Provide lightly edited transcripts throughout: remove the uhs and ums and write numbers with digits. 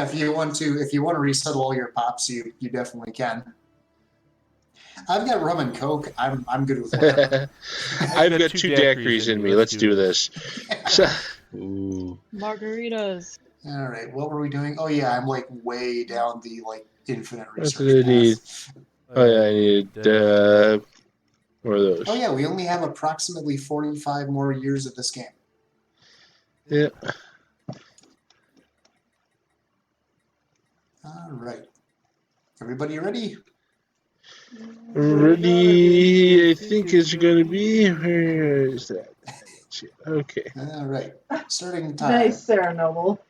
Yeah, if you want to resettle all your pops, you definitely can. I've got rum and coke. I'm good with whatever. I've got 2 daiquiris in me. Let's do this. Ooh. Margaritas. All right, what were we doing? Oh yeah, I'm like way down the like infinite That's research what I need. path. Oh yeah, I need more of those. Oh yeah, we only have approximately 45 more years of this game. Yeah. All right, everybody ready? Ready, I think is going to be. Where is that? Okay. All right, starting time. Nice, Sarah Noble.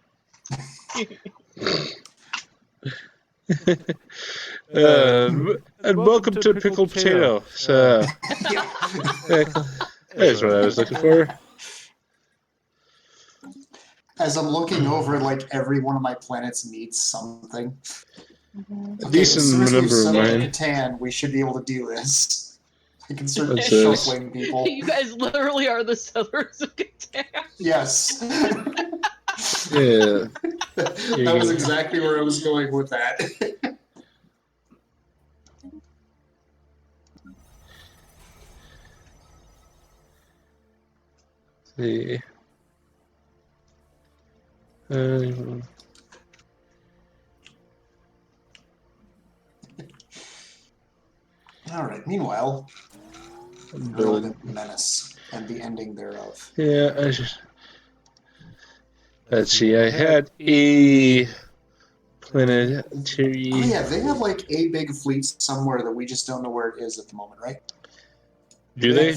And welcome to Pickled Potato. So, that's what I was looking for. As I'm looking over, like every one of my planets needs something. A decent number of mine. Catan, we should be able to do this. I can start What's shuffling people. You guys literally are the settlers of Catan. Yes. Yeah. That was exactly where I was going with that. See. All right. Meanwhile, Relevant Menace and the ending thereof. Yeah, let's see. I had a planetary. Oh yeah, they have like a big fleet somewhere that we just don't know where it is at the moment, right? Do they?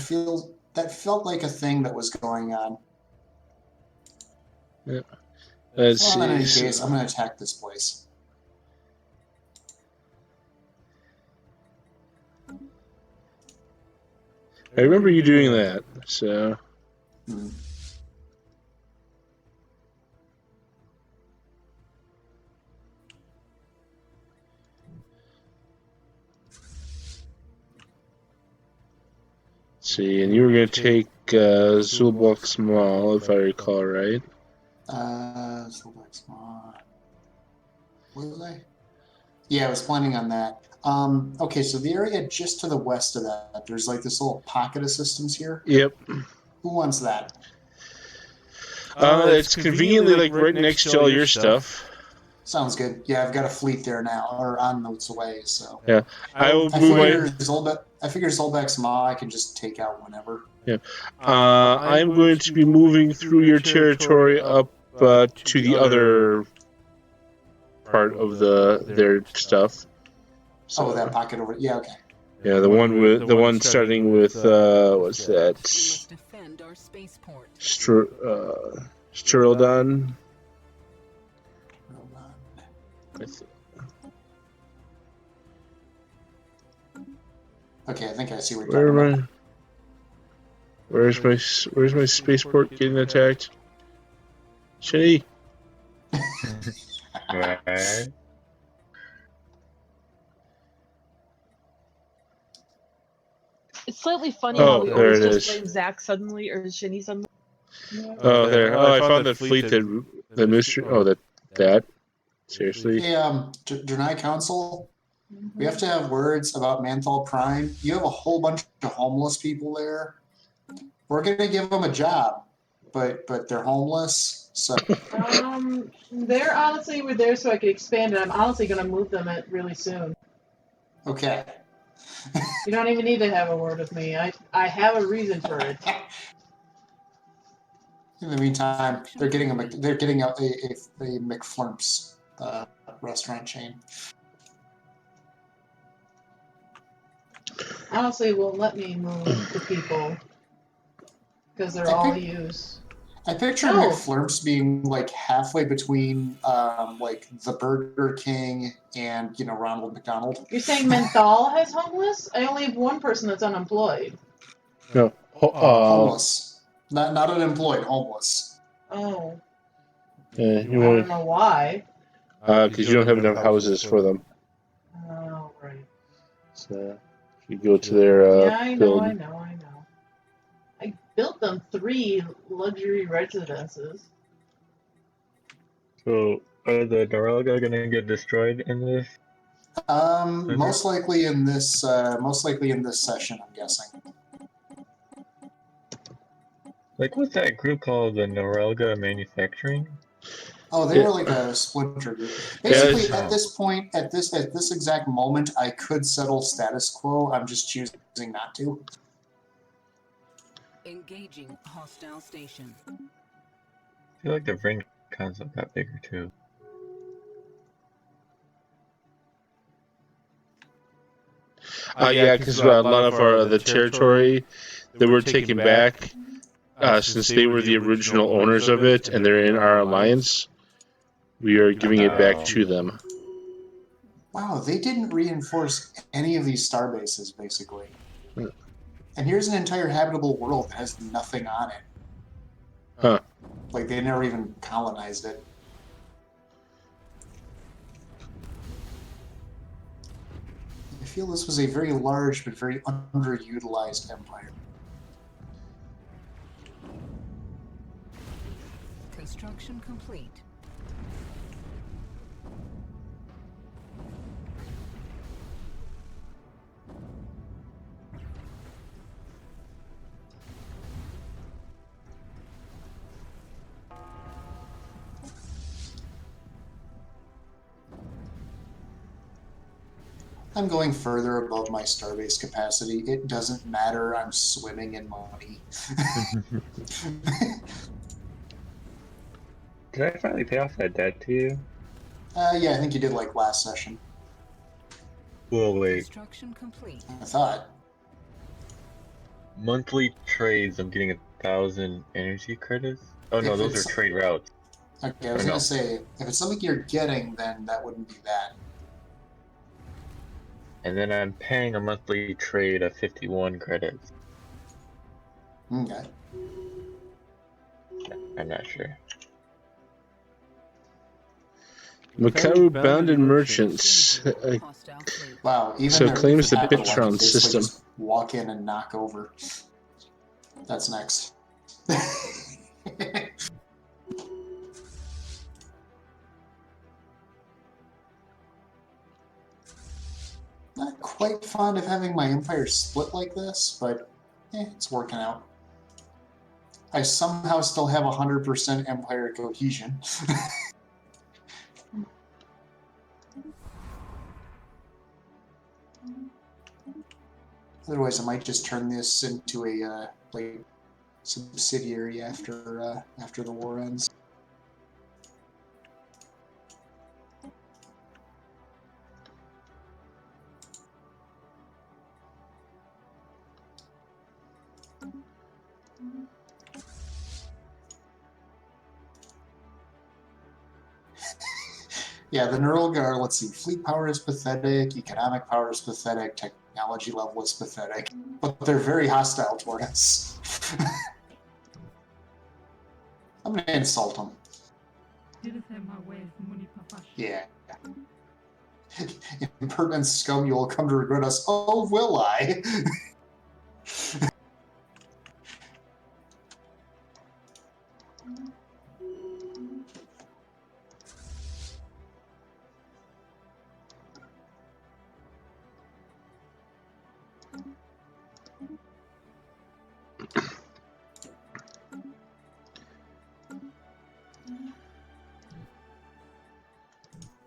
That felt like a thing that was going on. Yeah. Let's see. In any case, I'm going to attack this place. I remember you doing that, so. See, and you were going to take Zulbok Small, if I recall right. Zulbok Small. Was I? Yeah, I was planning on that. Okay, so the area just to the west of that, there's like this little pocket of systems here. Yep. Who wants that? It's conveniently like right next to all your stuff. Sounds good. Yeah, I've got a fleet there now, or on its way. So yeah, I figure Zulbok Small I can just take out whenever. Yeah, I'm going to be moving through your territory up to the other part of their stuff. So, that pocket over. Yeah, okay. Yeah, the one starting with what's that? Sturildon. Okay, I think I see what you're talking about. Where's my spaceport getting attacked? Shitty. It's slightly funny how we there always it just is. blame Zach suddenly or Shinny suddenly. Oh, there. Oh, I found that fleet that mystery. Oh, that. Seriously. Hey, Drenai Council, we have to have words about Manthal Prime. You have a whole bunch of homeless people there. We're gonna give them a job, but they're homeless. So they're honestly were there so I could expand it. I'm honestly gonna move them really soon. Okay. You don't even need to have a word with me. I have a reason for it. In the meantime, they're getting a McFlurps restaurant chain. Honestly, it won't let me move the people because they're all used. I picture McFlurps being like halfway between like the Burger King and Ronald McDonald. You're saying Menthol has homeless? I only have one person that's unemployed. No, homeless. Not unemployed, homeless. Oh. Yeah, I don't know why. Because you don't have enough houses for them. Oh, right. So you go to their yeah, I know. I built them 3 luxury residences. So Are the Norelga gonna get destroyed in this? Most likely in this session, I'm guessing. Like, what's that group called? The Norelga Manufacturing? Oh, they were like a splinter group. Basically, at this point, at this exact moment, I could settle status quo. I'm just choosing not to. Engaging hostile station. I feel like the Vrin concept got bigger too. Yeah, because a lot of the territory that we're taking back, since they were the original owners of it and they're in our alliance, we are giving it back to them. Wow, they didn't reinforce any of these star bases, basically. And here's an entire habitable world that has nothing on it. Huh. Like, they never even colonized it. I feel this was a very large but very underutilized empire. Construction complete. I'm going further above my starbase capacity. It doesn't matter. I'm swimming in money. Did I finally pay off that debt to you? Yeah, I think you did like last session. Well, wait. Construction complete. I thought. Monthly trades, I'm getting 1,000 energy credits? Oh no, If those it's- are trade routes. Okay, I was Or no. gonna say, if it's something you're getting, then that wouldn't be that. And then I'm paying a monthly trade of 51 credits. Okay. I'm not sure. Makaru Bounded Merchants. Hostile fleet. Wow, even So their claims the capital, I can Bitron basically system. just walk in and knock over. That's next. Not quite fond of having my empire split like this, but it's working out. I somehow still have 100% empire cohesion. Otherwise, I might just turn this into a like subsidiary after the war ends. Yeah, the Nurlgar, let's see, fleet power is pathetic, economic power is pathetic, technology level is pathetic, but they're very hostile toward us. I'm gonna insult them. Yeah. Impertinent scum, you will come to regret us. Oh, will I?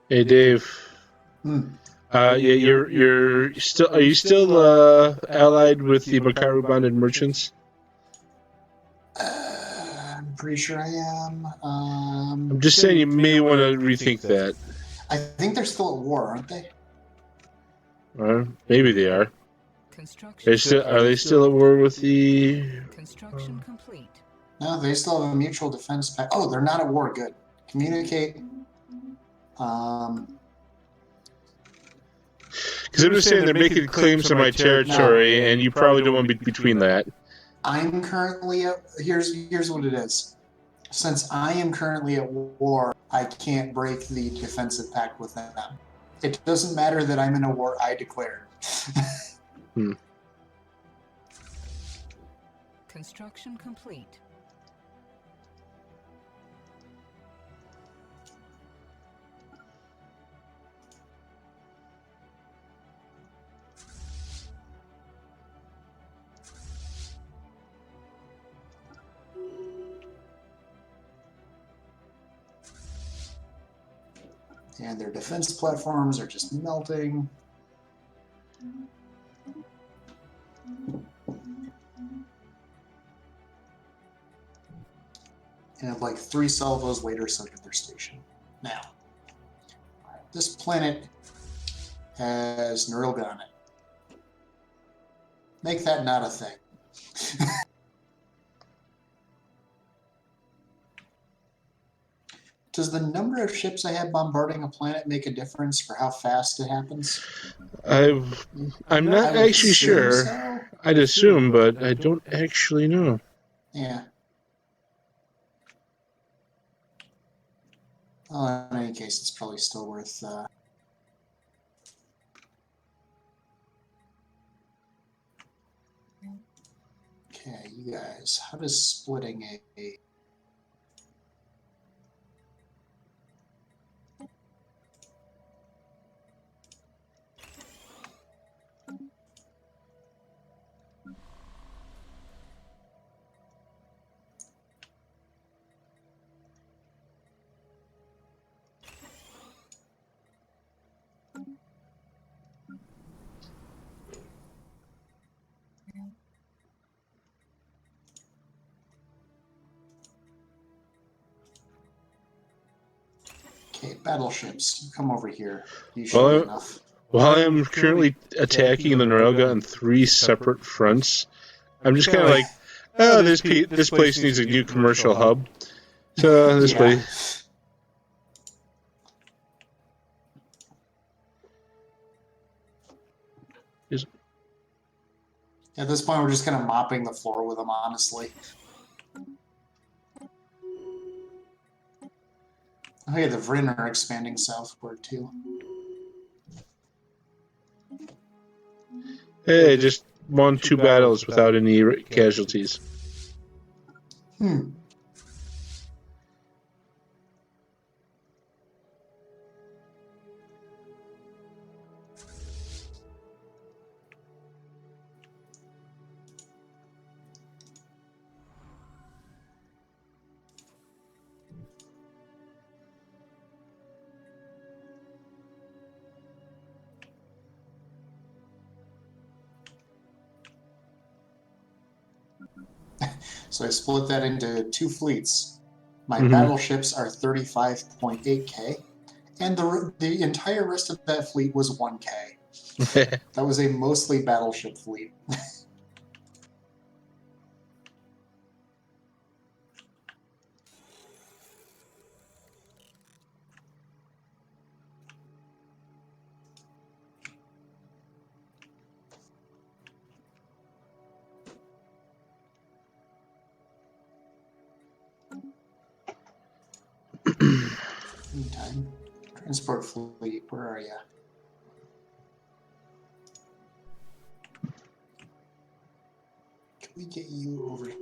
Hey, Dave. Yeah, you're still. Are you still allied with the Makaru Bounded Merchants? I'm pretty sure I am. I'm just saying you may want to rethink that. I think they're still at war, aren't they? Maybe they are. Construction. Are they still at war with the? Construction complete. No, they still have a mutual defense pact. Oh, they're not at war. Good. Communicate. Because I'm just saying they're making claims to my territory, and you probably don't want to be between that. I'm currently at. Here's what it is. Since I am currently at war, I can't break the defensive pact with them. It doesn't matter that I'm in a war I declared. Construction complete. And their defense platforms are just melting. And like 3 salvos later centered their station. Now, this planet has Nerilga on it. Make that not a thing. Does the number of ships I have bombarding a planet make a difference for how fast it happens? I'm not I would actually assume sure. so. I'd assume, but I don't actually know. Yeah. Well, in any case, it's probably still worth. Okay, you guys, how does splitting a Okay, battleships, you come over here. You should be enough. While I'm currently attacking the Nerilga on 3 separate fronts, I'm just kind of like, oh, this place needs a new commercial hub. So this place. At this point, we're just kind of mopping the floor with them, honestly. Oh yeah, the Vryn are expanding southward too. Hey, just won 2 battles without any casualties. So I split that into 2 fleets. My battleships are 35.8k, and the entire rest of that fleet was 1k. That was a mostly battleship fleet. Meantime, transport fleet, where are you? Can we get you over here?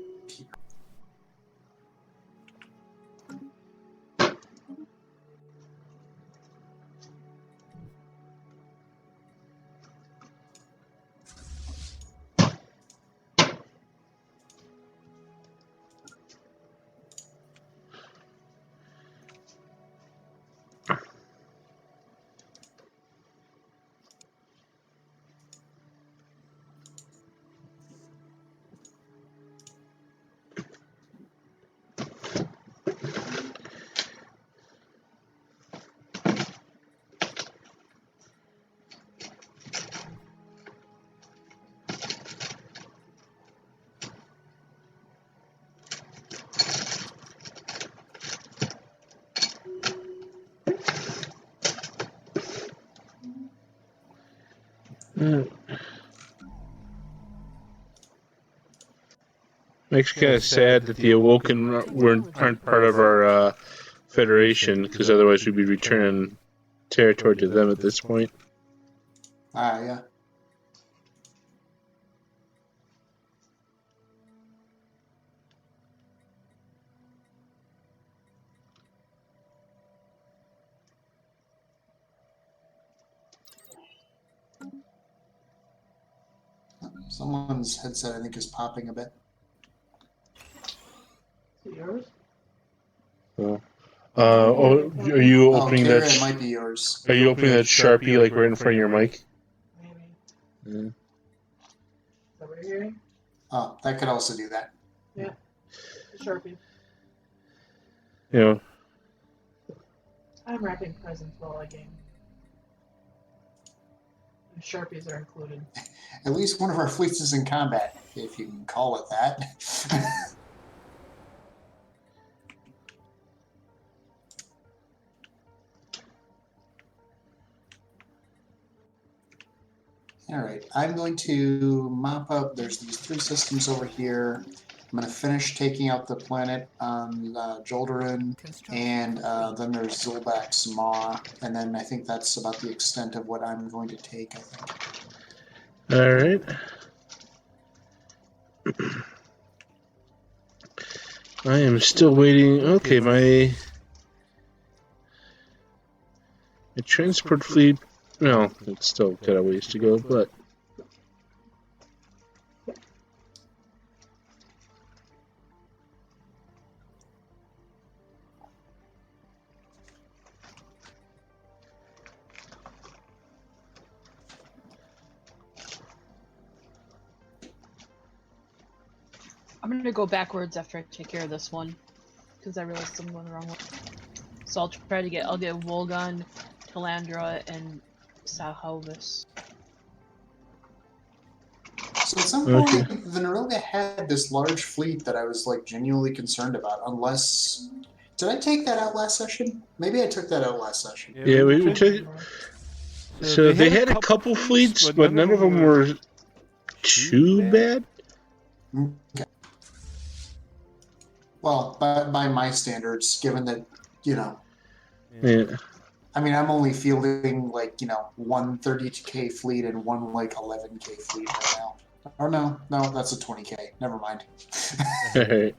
Makes kind of sad that the Awoken aren't part of our Federation, because otherwise we'd be returning territory to them at this point. Ah, yeah. Someone's headset, I think, is popping a bit. Yours? Are you Oh, opening Kira, that? it might be yours. Are you opening that Sharpie like right in front of your mic? Maybe. Is that what you're hearing? Oh, that could also do that. The Sharpie. You know. I'm wrapping presents while I game. The Sharpies are included. At least one of our fleets is in combat, if you can call it that. All right, I'm going to mop up. There's these 3 systems over here. I'm going to finish taking out the planet on Joldarin, and then there's Zulbak's Maw, and then I think that's about the extent of what I'm going to take, I think. All right. I am still waiting. Okay, my transport fleet. No, it's still got a ways to go, but. I'm gonna go backwards after I take care of this one, because I realized I'm going the wrong way. So I'll get Wolgun, Talandra, and Sahovis. So at some point, Veneroga had this large fleet that I was like genuinely concerned about. Unless, did I take that out last session? Maybe I took that out last session. Yeah, we took. So they had a couple fleets, but none of them were too bad. Okay. Well, by my standards, given that, you know. Yeah. I mean, I'm only fielding like, you know, one 30K fleet and one like 11K fleet right now. Or no, that's a 20K. Never mind. All right.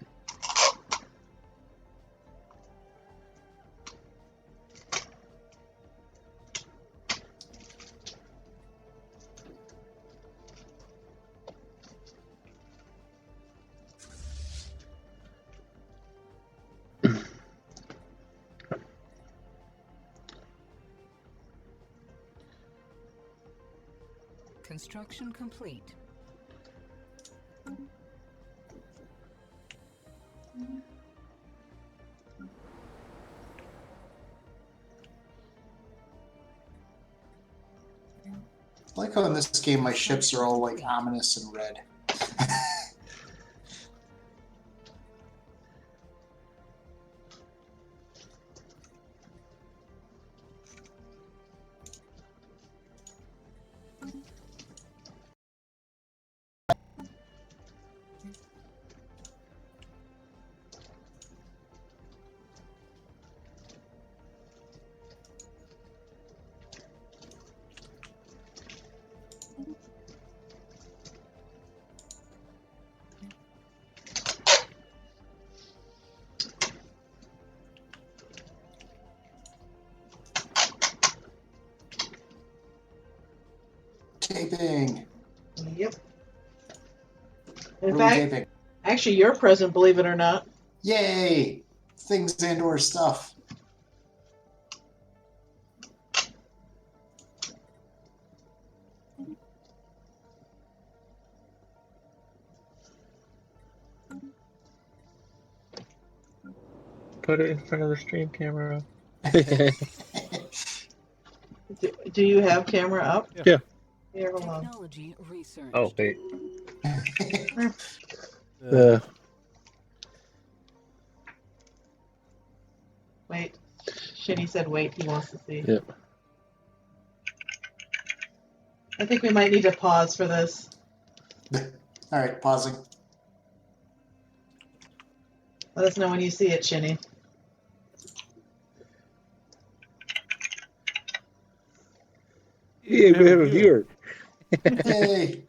Construction complete. I like how in this game my ships are all like ominous and red. Taping. Yep. In Really fact, taping. actually, you're present, believe it or not. Yay! Things and/or stuff. Put it in front of the stream camera. Do you have camera up? Yeah. Here, hold on. Technology research. Oh, wait. Wait. Shinny said wait, he wants to see. Yep. I think we might need to pause for this. Alright, pausing. Let us know when you see it, Shinny. Yeah, we have a viewer. Yay!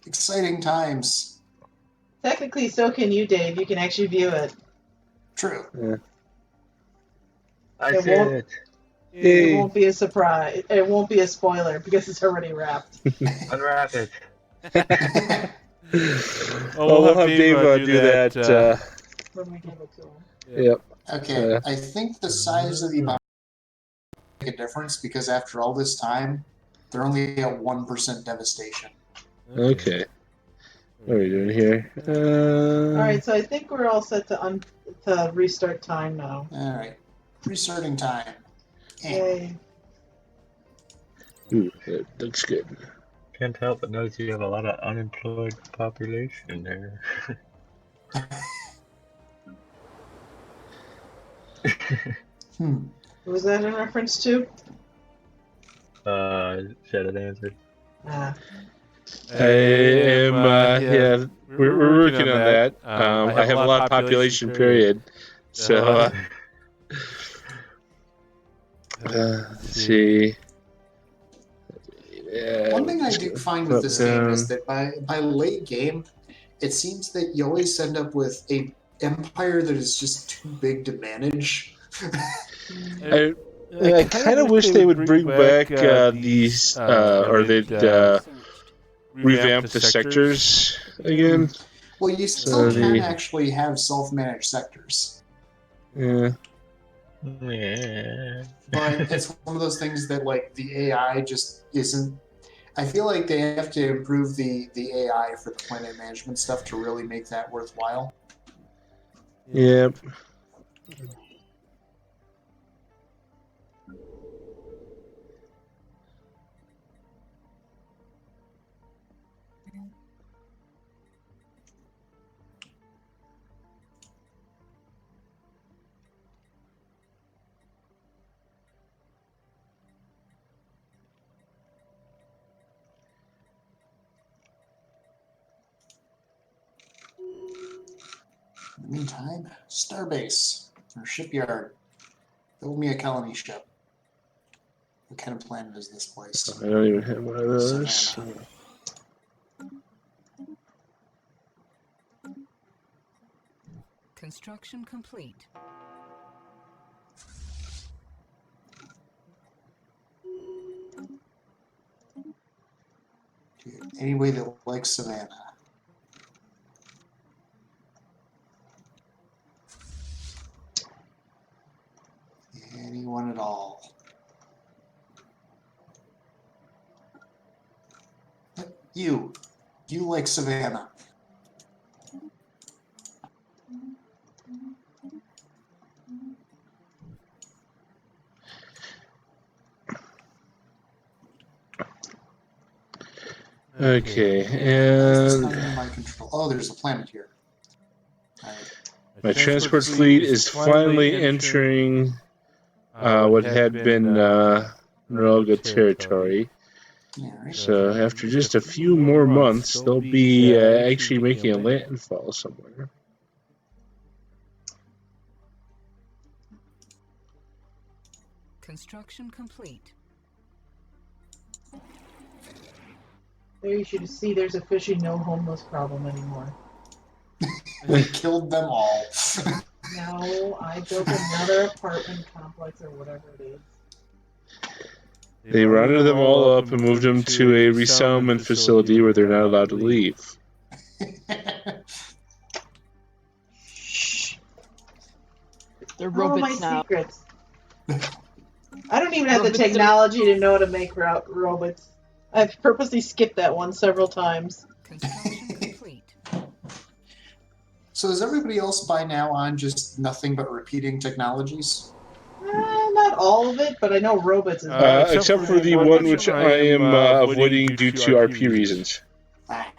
Exciting times. Technically, so can you, Dave. You can actually view it. True. Yeah. I It see won't- it. It won't be a surprise. It won't be a spoiler because it's already wrapped. Unwrap it. We'll have Dave do that. When we give it to him. Yep. Okay, I think the size of the bomb make a difference because after all this time, they're only at 1% devastation. Okay. What are we doing here? Alright, so I think we're all set to restart time now. All right, restarting time. Yay. Ooh, that looks good. Can't help but notice you have a lot of unemployed population there. What was that in reference to? ShadowDancer. Ah. I am, yeah, we're working on that. I have a lot of population, period. So, let's see. Yeah, One thing I do find with this game is that by late game, it seems that you always end up with a empire that is just too big to manage. I kind of wish they would bring back these, or they'd revamp the sectors again. Well, you still can actually have self-managed sectors. Yeah. Yeah. But it's one of those things that, like, the AI just isn't. I feel like they have to improve the AI for the planet management stuff to really make that worthwhile. Yep. In the meantime, Starbase, or shipyard. Build me a colony ship. What kind of planet is this place? I don't even have one of those. Savannah. Construction complete. Dude, anybody that likes Savannah. Anyone at all. You like Savannah. Okay, It's not and in my control. Oh, there's a planet here. All right. my transport fleet is finally entering what had been Narelga territory. Yeah, right. So after just a few more months, they'll be actually making a landfall somewhere. Construction complete. There you should see there's officially no homeless problem anymore. We killed them all. No, I built another apartment complex or whatever it is. They rounded them all up and moved them to a resettlement facility where they're not allowed to leave. Shh. They're All robots my now. secrets. I don't even have the Robots are- technology to know how to make robots. I've purposely skipped that one several times. Construction complete. So is everybody else by now on just nothing but repeating technologies? Not all of it, but I know robots is Except for the one which I am avoiding due to RP reasons. Ah.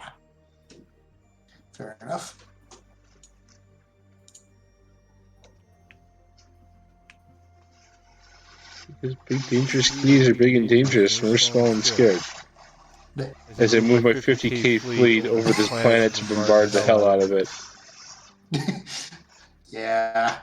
Fair enough. Because big dangerous keys are big and dangerous, and we're small and scared. As I move my 50k fleet over this planet to bombard the hell out of it. Yeah.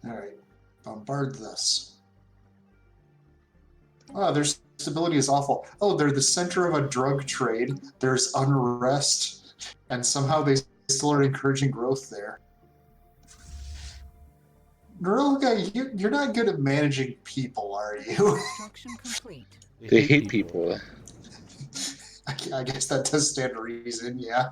Alright. Bombard this. Oh, their stability is awful. Oh, they're the center of a drug trade. There's unrest. And somehow they still are encouraging growth there. Narulga, you're not good at managing people, are you? Construction complete. They hate people. I guess that does stand to reason, yeah.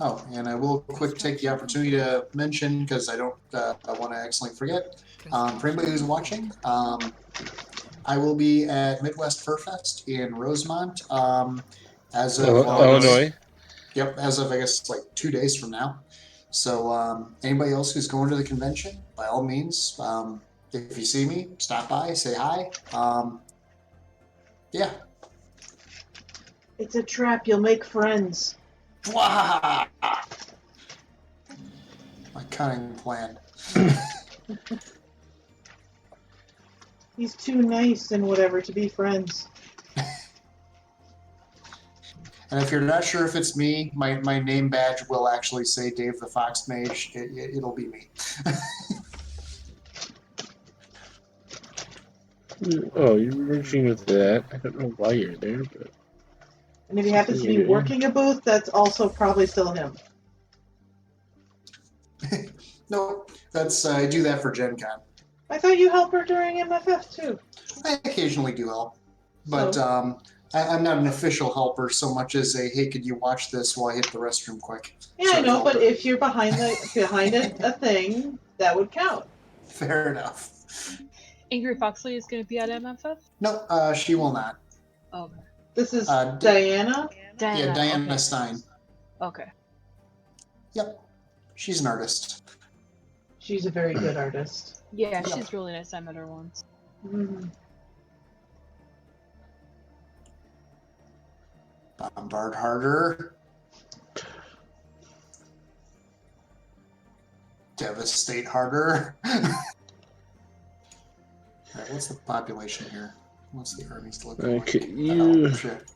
Oh, and I will take the opportunity to mention, because I don't I want to accidentally forget, for anybody who's watching, I will be at Midwest Fur Fest in Rosemont as of Illinois. Yep, as of I guess like 2 days from now. So anybody else who's going to the convention, by all means, if you see me, stop by, say hi. Yeah. It's a trap. You'll make friends. My cunning plan. He's too nice and whatever to be friends. And if you're not sure if it's me, my name badge will actually say Dave the FoxMage. It'll be me. Oh, you're merging with that. I don't know why you're there, but... And if he happens to be working a booth, that's also probably still him. No, that's I do that for Gen Con. I thought you helped her during MFF too. I occasionally do help, but I'm not an official helper so much as a hey, could you watch this while I hit the restroom quick? Yeah, I know, but if you're behind a thing, that would count. Fair enough. Angry Fox is going to be at MFF? No, she will not. Okay. This is Diana? Yeah, Diana okay. Stein. Okay. Yep, she's an artist. She's a very good artist. Yeah, she's really nice. I met her once. Mm-hmm. Bombard harder. Devastate harder. Alright, what's the population here? What's the armies looking like? Okay, you... Oh, shit.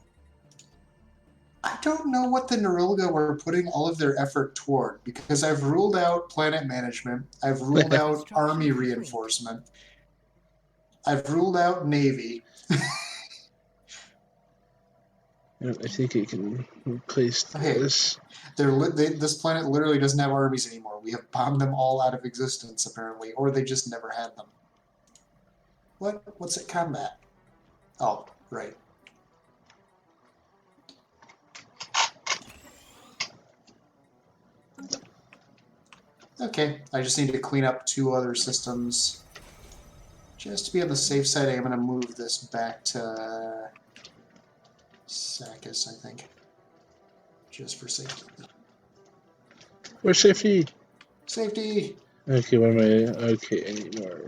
I don't know what the Narulga were putting all of their effort toward, because I've ruled out planet management, I've ruled out army reinforcement, I've ruled out navy. I think I can replace this. This planet literally doesn't have armies anymore. We have bombed them all out of existence, apparently, or they just never had them. What's it combat? Oh, right. Okay, I just need to clean up 2 other systems. Just to be on the safe side, I'm going to move this back to Sakis, I think. Just for safety. Where's safety? Safety! Okay, what am I... Okay, I need more.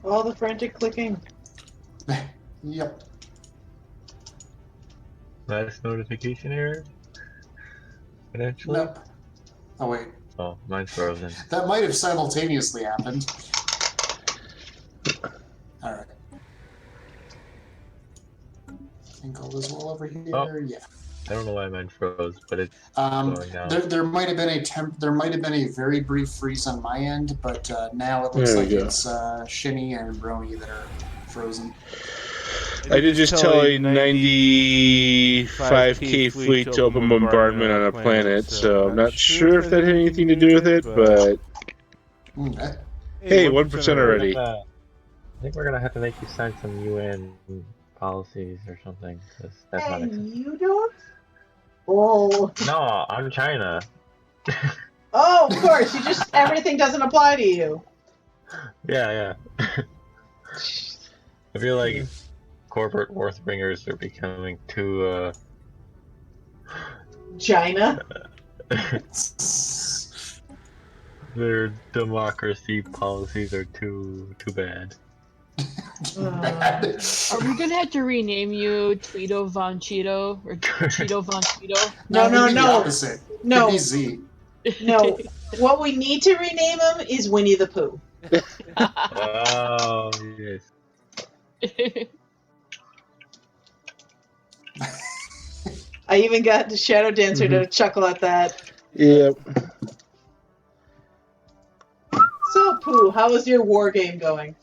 All the frantic clicking. Yep. Last notification error? Potentially? Nope. Oh, wait. Oh, mine's frozen. That might have simultaneously happened. Alright. I think all is well over here. Oh. Yeah. I don't know why mine froze, but it's going now. There might have been a very brief freeze on my end, but now it looks like it's Shinny and Brony that are frozen. I did just tell a 95k fleet to open bombardment on a planet, so I'm not sure if that had anything to do with it, but... Okay. Hey, 1% already. I think we're gonna have to make you sign some UN policies or something, because that's not acceptable. You don't? Oh. No, I'm China. Oh, of course. Everything doesn't apply to you. Yeah. I feel like corporate worth bringers are becoming too China. Their democracy policies are too bad. Bad. Are we gonna have to rename you Tweedo Von Cheeto or Cheeto Von Cheeto? No, it'd be the no. opposite. No. It'd be Z. No. What we need to rename him is Winnie the Pooh. Oh, yes. I even got the Shadow Dancer to chuckle at that. Yep. So, Pooh, how is your war game going?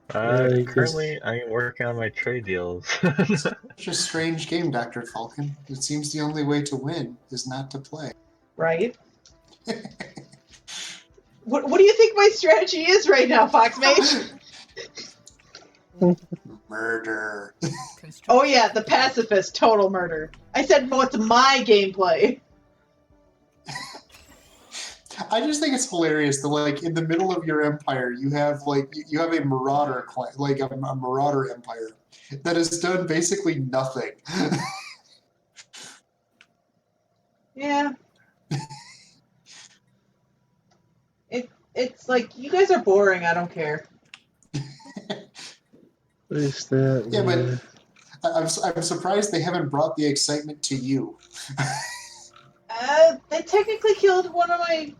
Currently, I am working on my trade deals. Such a strange game, Dr. Falcon. It seems the only way to win is not to play. Right? What do you think my strategy is right now, FoxMage? Murder. Oh yeah, the pacifist, total murder. I said, what's my gameplay? I just think it's hilarious that, like, in the middle of your empire, you have a marauder clan, like a marauder empire that has done basically nothing. Yeah. It's like, you guys are boring, I don't care. What is that? Yeah, but I'm surprised they haven't brought the excitement to you. They technically killed one of my,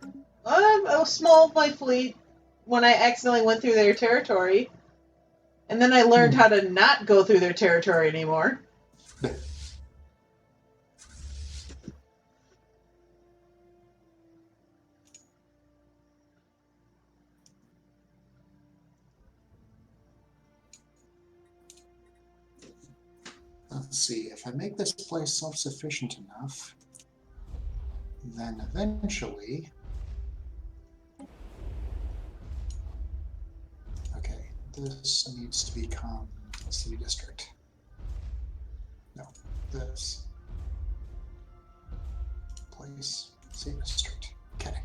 a small of my fleet when I accidentally went through their territory. And then I learned how to not go through their territory anymore. Let's see, if I make this place self-sufficient enough, then eventually... Okay, this needs to become a city district. No, this place, city district. Okay.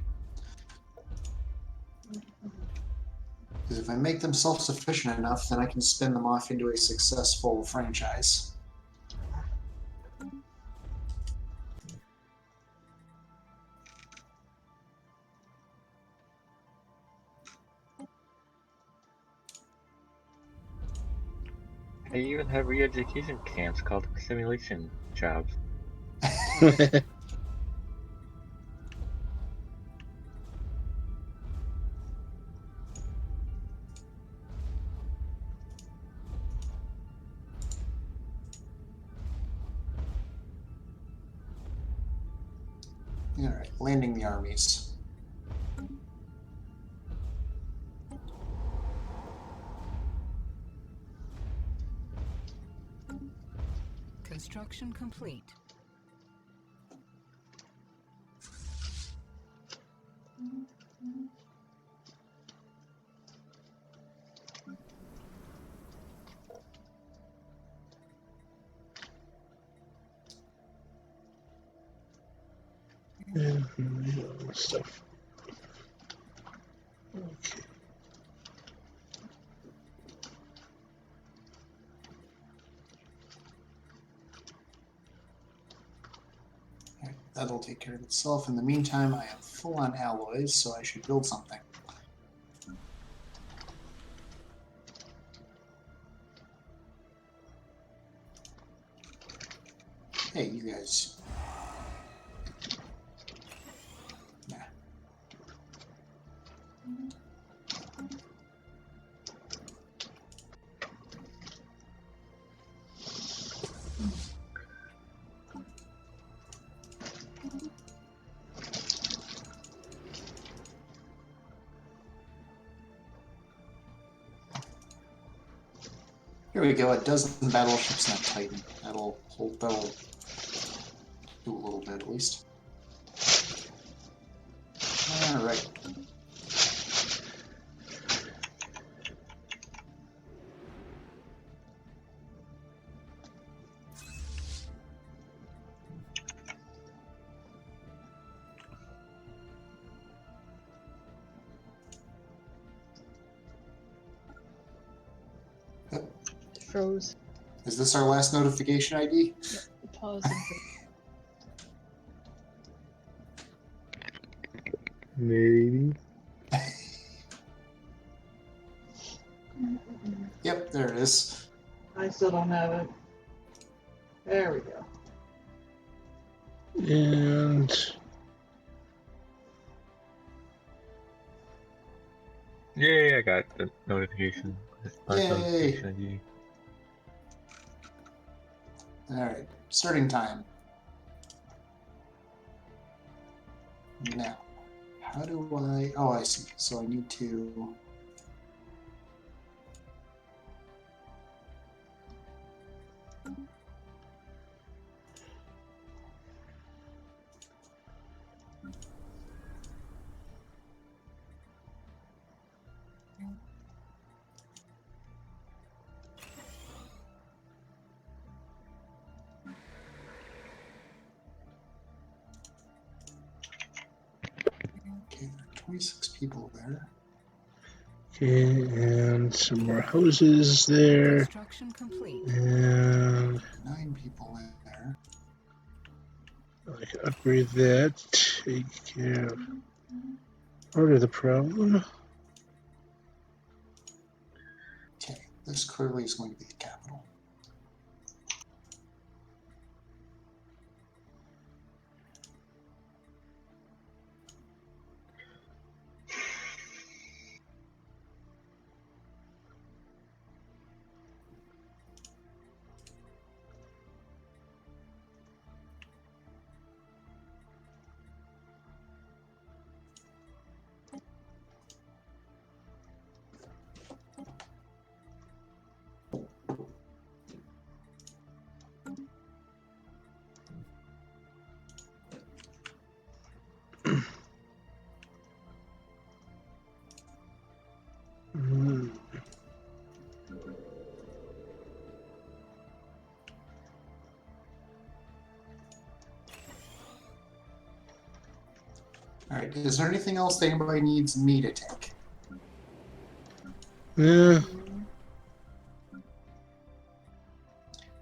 Because if I make them self-sufficient enough, then I can spin them off into a successful franchise. They even have re-education camps called simulation jobs. Alright, landing the armies. Construction complete. Stuff. Alright, that'll take care of itself. In the meantime, I have full on alloys, so I should build something. Hey, you guys. Nah. Here we go, a dozen battleships and a Titan. That'll do a little bit at least. Alright. Froze. Is this our last notification ID? Yep. Pause and Maybe. Yep, there it is. I still don't have it. There we go. And Yay, I got the notification. Yay. Notification ID. All right, starting time. Now, how do I? Oh, I see. So I need to. Okay, there are 26 people there. okay, and some more houses there. Construction complete. And 9 people in there. I can upgrade that. Take care of part of the problem. Okay, this clearly is going to be the capital. Mm. All right, is there anything else that anybody needs me to take? Yeah.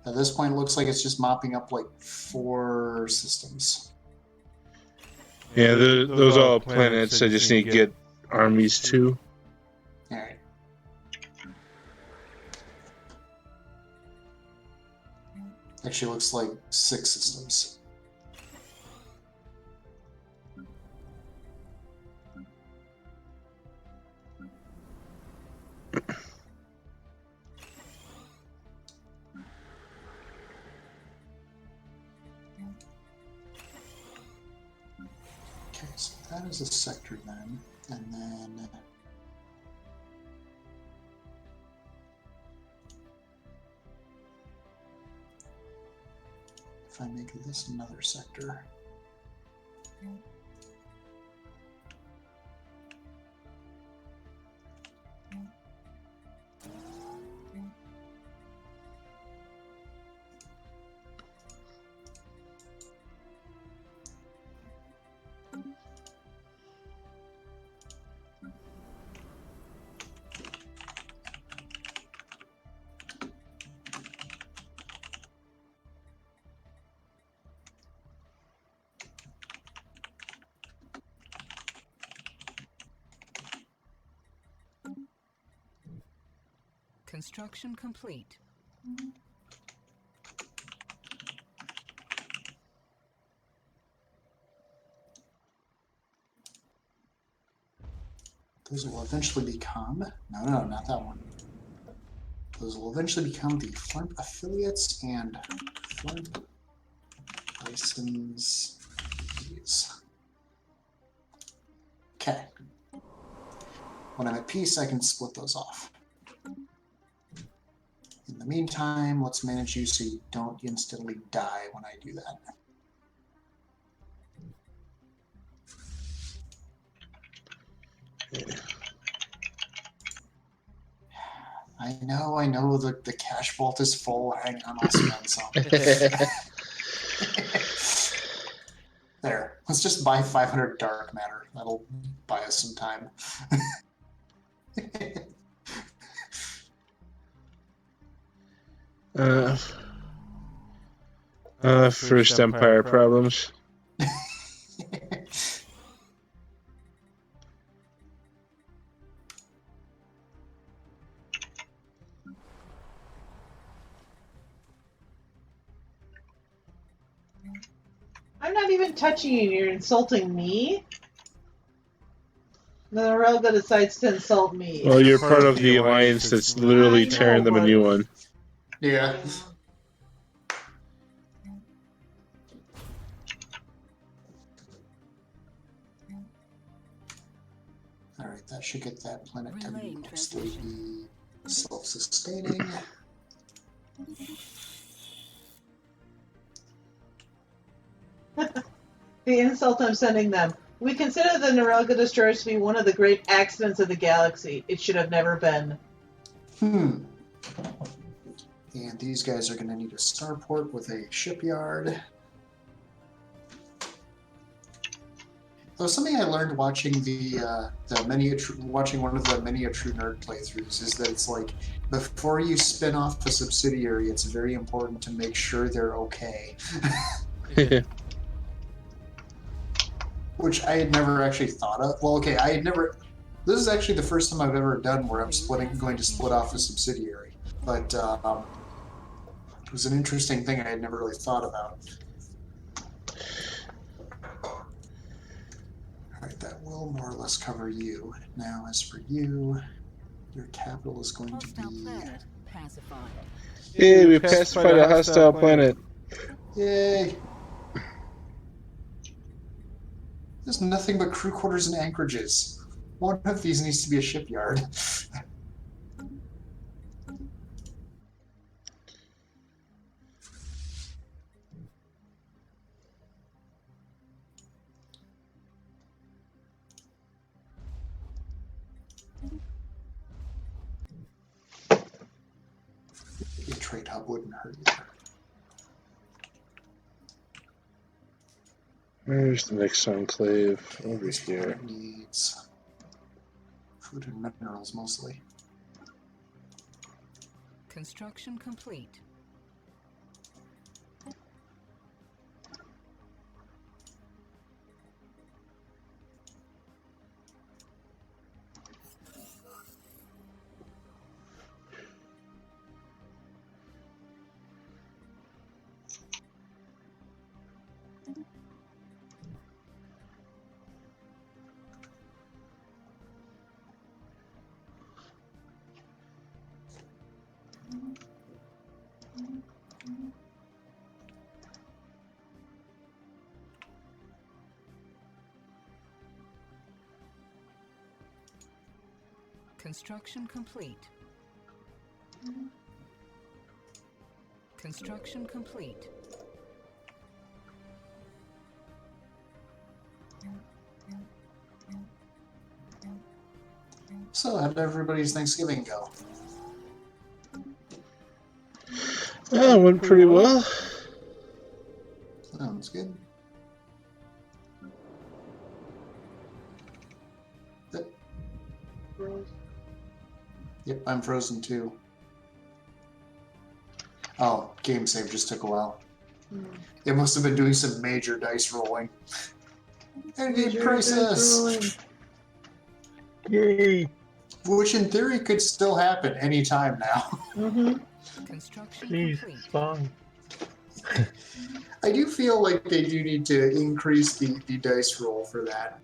At this point, it looks like it's just mopping up like 4 systems. Yeah, those are all planets. I just need to get armies too. All right. Actually, looks like 6 systems. Okay, so that is a sector then, and then if I make this another sector. Construction complete. Those will eventually become, no, not that one. Those will eventually become the Flint affiliates and Flint licensees. Okay. When I'm at peace, I can split those off. In the meantime, let's manage you so you don't instantly die when I do that. I know the cash vault is full. Hang on, I'll spend some. There, let's just buy 500 dark matter. That'll buy us some time. First Empire problems. I'm not even touching you. You're insulting me. Then Relga decides to insult me. Well, you're part of the alliance that's literally I know, tearing them a but- new one. Yeah. Alright, that should get that planet to Relay mostly transition. be self-sustaining. The insult I'm sending them. We consider the Norelga destroyers to be one of the great accidents of the galaxy. It should have never been. And these guys are going to need a starport with a shipyard. Though something I learned watching watching one of the Many a True Nerd playthroughs is that it's like before you spin off a subsidiary, it's very important to make sure they're okay. Which I had never actually thought of. Well, okay, I had never. This is actually the first time I've ever done where I'm going to split off a subsidiary. But it was an interesting thing I had never really thought about. Alright, that will more or less cover you. Now, as for you, your capital is going to Hostile be... planet pacified. Hey, we pacified a hostile planet. Yay! There's nothing but crew quarters and anchorages. One of these needs to be a shipyard. A trade hub wouldn't hurt either. Where's the next enclave? Over This here. planet needs food and minerals mostly. Construction complete. Construction complete. Construction complete. So, how did everybody's Thanksgiving go? Oh, it went pretty well. Sounds good. Yep, I'm frozen too. Oh, game save just took a while. It must have been doing some major dice rolling. Energy crisis! Yay! Which in theory could still happen anytime now. Construction Please, complete. spawn. I do feel like they do need to increase the dice roll for that.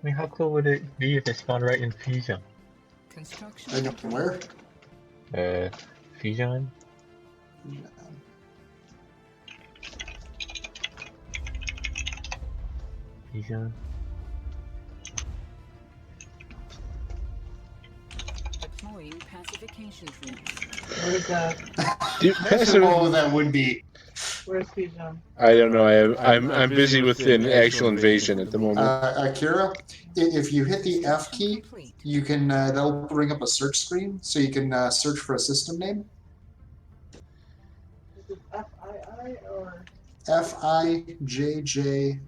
I mean, how cool would it be if they spawned right in Fijan? Construction I know complete. where? Fijan? Fijan? Deploying pacification troops. Where's Dude, Oh, that would be. Where's Bijan? I don't know. I'm busy with an actual invasion at the moment. Kira, if you hit the F key, Complete. you can that'll bring up a search screen, so you can search for a system name. Is it FII or? FIJJON.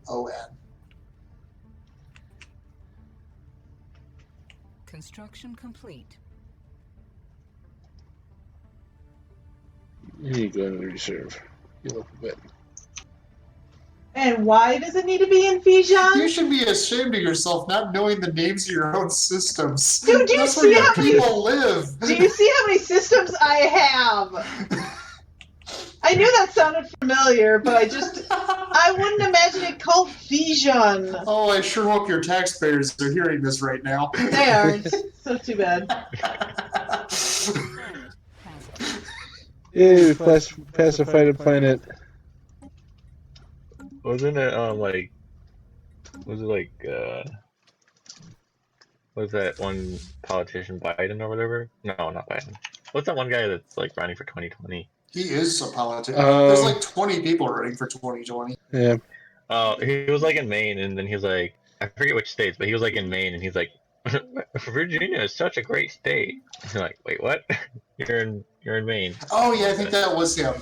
Construction complete. You go into reserve. Heal up a bit. And why does it need to be in Fijan? You should be ashamed of yourself not knowing the names of your own systems. Dude, do you That's see where your how many- people live. Do you see how many systems I have? I knew that sounded familiar, but I wouldn't imagine it called Fijan. Oh, I sure hope your taxpayers are hearing this right now. They aren't. So too bad. Yay, we pacified a planet. Wasn't it was that one politician Biden or whatever? No, not Biden. What's that one guy that's like running for 2020? He is a politician. There's like 20 people running for 2020. Yeah. He was like in Maine, and then he was like, I forget which states, but he was like in Maine, and he's like, Virginia is such a great state. I'm like, wait, what? You're in Maine. Oh yeah, I think that was him.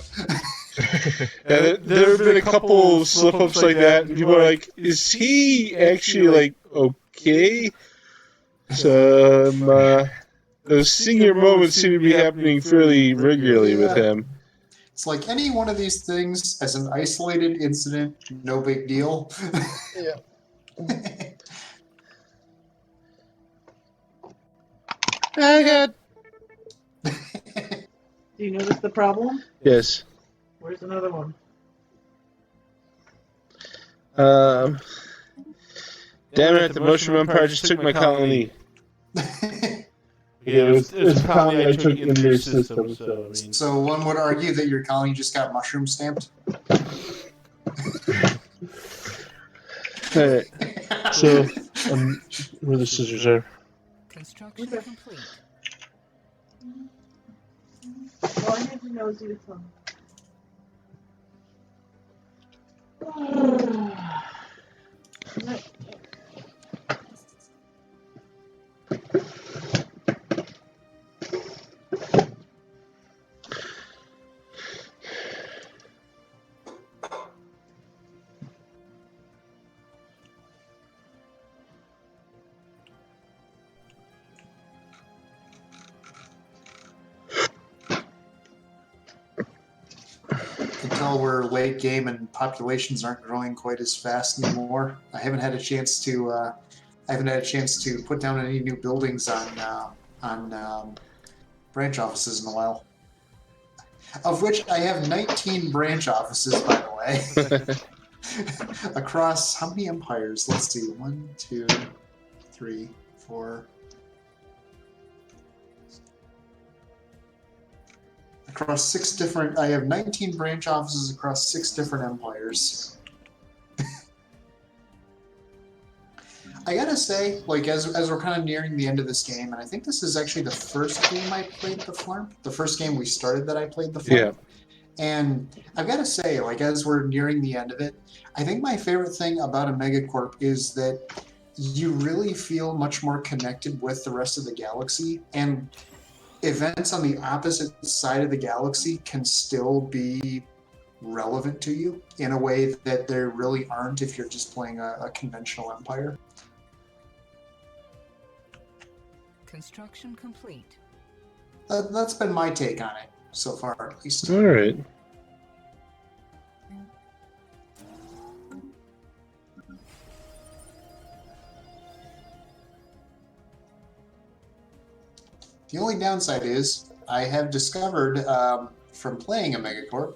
Yeah, there have been a couple slip-ups like that, and people are like, is he actually, like, okay? So, those senior moments seem to be happening fairly regularly with him. It's like any one of these things as an isolated incident, no big deal. Yeah. I got... Do you notice the problem? Yes. Where's another one? Damn it, the Mushroom Empire just took my colony. Yeah, it's a colony I took in their system, so I mean... So one would argue that your colony just got mushroom stamped. Alright, so, where the scissors are. Construction complete. All I need to know is you to You can tell we're late game and populations aren't growing quite as fast anymore. I haven't had a chance to put down any new buildings on branch offices in a while. Of which I have 19 branch offices, by the way. Across how many empires? Let's see. 1, 2, 3, 4. Across 6 different. I have 19 branch offices across 6 different empires. I gotta say, like as we're kind of nearing the end of this game, and I think this is actually the first game I played the farm. The first game we started that I played the farm. Yeah. And I've got to say, like as we're nearing the end of it, I think my favorite thing about a megacorp is that you really feel much more connected with the rest of the galaxy, and events on the opposite side of the galaxy can still be relevant to you in a way that there really aren't if you're just playing a conventional empire. Construction complete. That's been my take on it so far, at least. All right. The only downside is I have discovered from playing a megacorp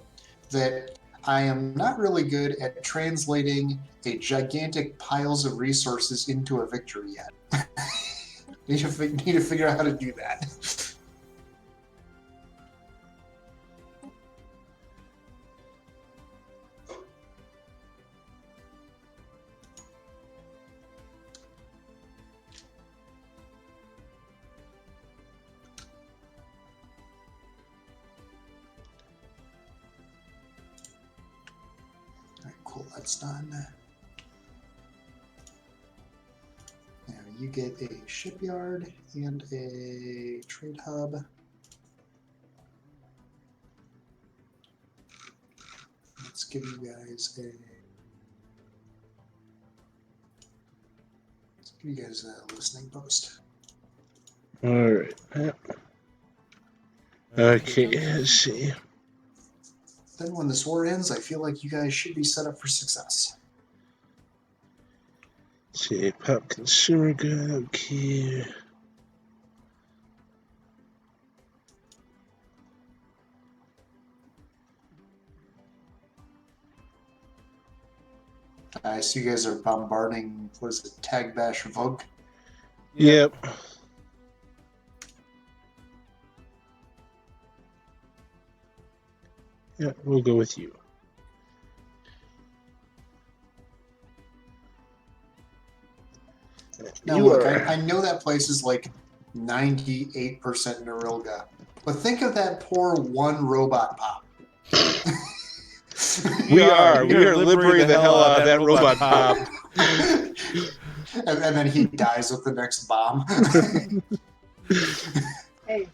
that I am not really good at translating a gigantic piles of resources into a victory yet. Need to figure out how to do that. Alright, cool, that's done. Now you get a shipyard and a trade hub. Let's give you guys a listening post. All right. Okay, let's see. then when this war ends, I feel like you guys should be set up for success. See, pop consumer good, okay. I see you guys are bombarding, what is it, Tag Bash Vogue? Yep. Yeah, we'll go with you. Now You look, are- I know that place is like 98% Nerilga, but think of that poor one robot pop. We are liberating the hell out of that robot pop. And then he dies with the next bomb. Hey.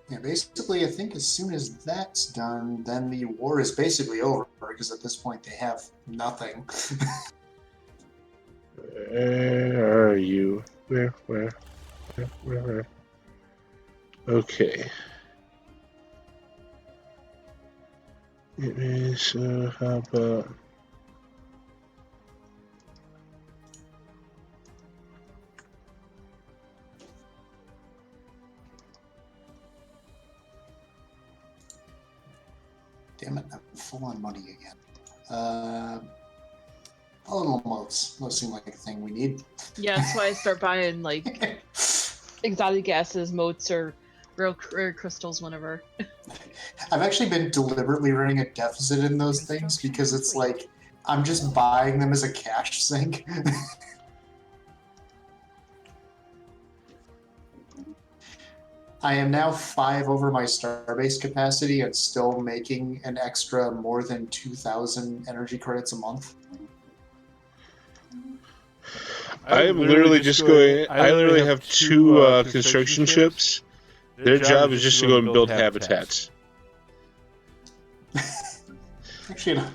Yeah, basically, I think as soon as that's done, then the war is basically over, because at this point they have nothing. Where are you? Where? Okay. It is, how about... Damn it, I'm full on money again. Volatile motes. Those seem like a thing we need. Yeah, that's why I start buying like exotic gases, motes, or rare crystals whenever. I've actually been deliberately running a deficit in those things because it's like I'm just buying them as a cash sink. I am now 5 over my starbase capacity and still making an extra more than 2,000 energy credits a month. I am literally just going... I literally have 2 construction ships. Their job is just to go and build habitats. Actually, you know,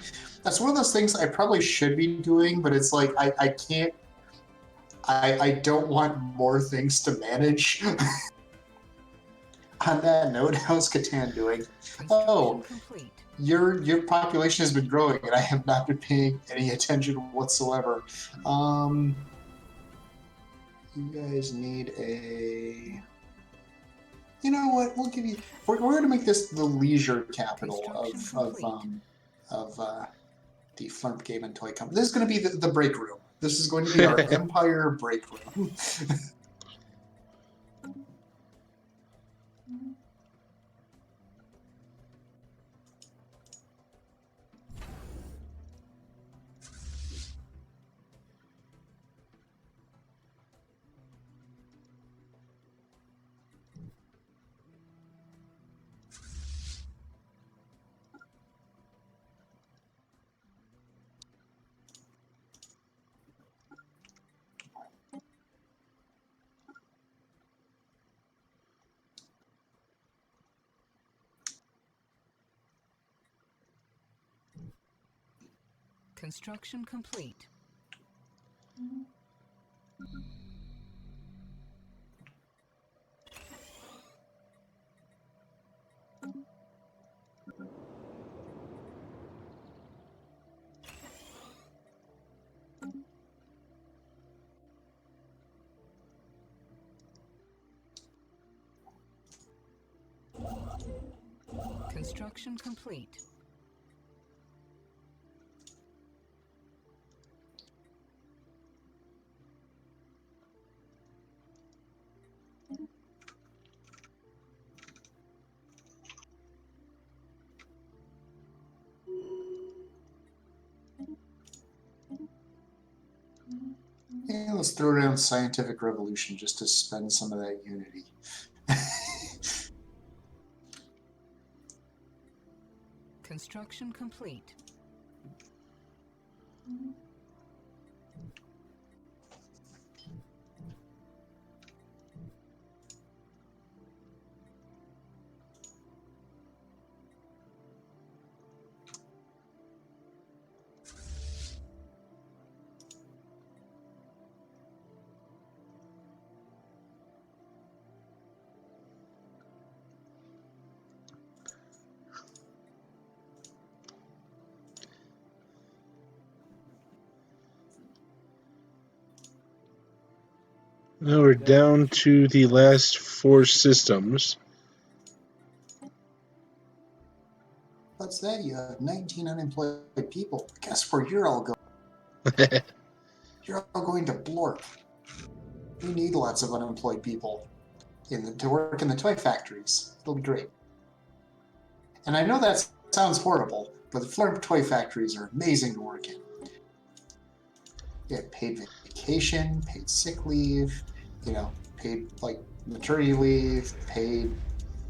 that's one of those things I probably should be doing, but it's like I can't. I don't want more things to manage. On that note, how's Catan doing? Oh, Complete. your population has been growing, and I have not been paying any attention whatsoever. You guys need a. You know what? We'll give you. We're going to make this the leisure capital of the Flump Game and Toy Company. This is going to be the break room. This is going to be our Empire break room. Construction complete. Construction complete. Yeah, let's throw around Scientific Revolution just to spend some of that unity. Construction complete. Now we're down to the last 4 systems. What's that? You have 19 unemployed people. Guess where you're all going? You're all going to Blorp. We need lots of unemployed people to work in the toy factories. It'll be great. And I know that sounds horrible, but the Florp toy factories are amazing to work in. You get paid vacation, paid sick leave, paid like maternity leave, paid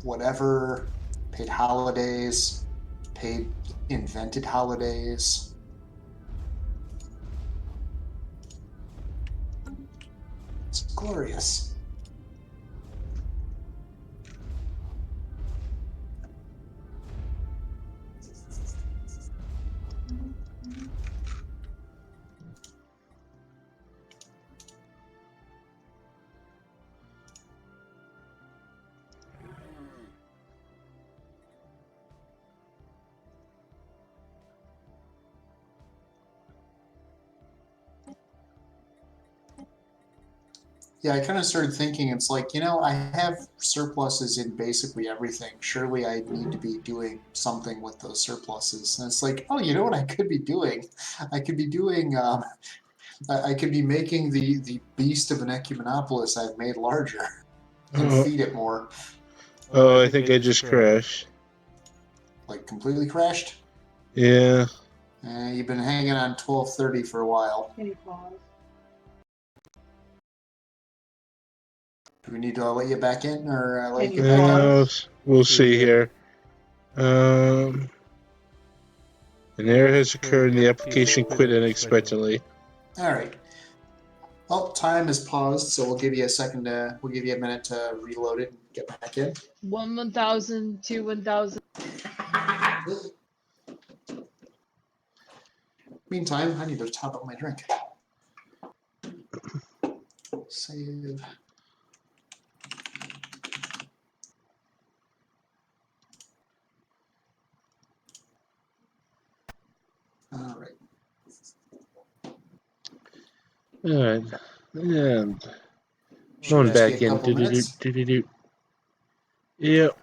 whatever, paid holidays, paid invented holidays. It's glorious. Yeah, I kind of started thinking, it's like, I have surpluses in basically everything. Surely I need to be doing something with those surpluses. And it's like, oh, you know what I could be doing? I could be doing, I could be making the beast of an Ecumenopolis I've made larger and feed it more. Oh, I think I just crashed. Like, completely crashed? Yeah. You've been hanging on 1230 for a while. Can you pause? Do we need to let you back in, or let Can you you get back out? pause? We'll see here. An error has occurred and the application quit unexpectedly. All right. Well, time is paused, so we'll give you a minute to reload it and get back in. 1,000, 2, 1,000. Meantime, I need to top up my drink. Save. All right. And Should going just be back a in. couple minutes. Yep.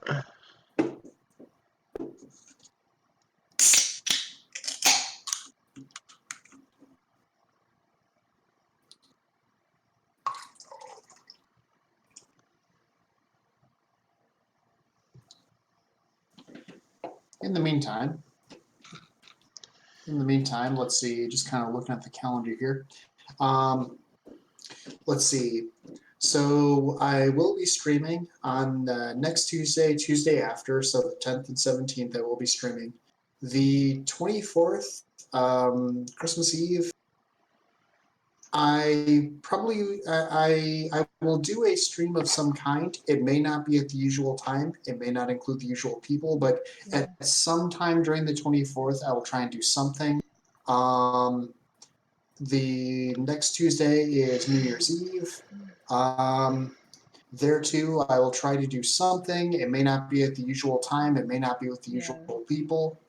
In the meantime, let's see, just kind of looking at the calendar here. Let's see. So I will be streaming on next Tuesday after, so the 10th and 17th I will be streaming. The 24th, Christmas Eve, I will do a stream of some kind. It may not be at the usual time. It may not include the usual people, but at some time during the 24th, I will try and do something. The next Tuesday is New Year's Eve. There too, I will try to do something. It may not be at the usual time. It may not be with the usual people.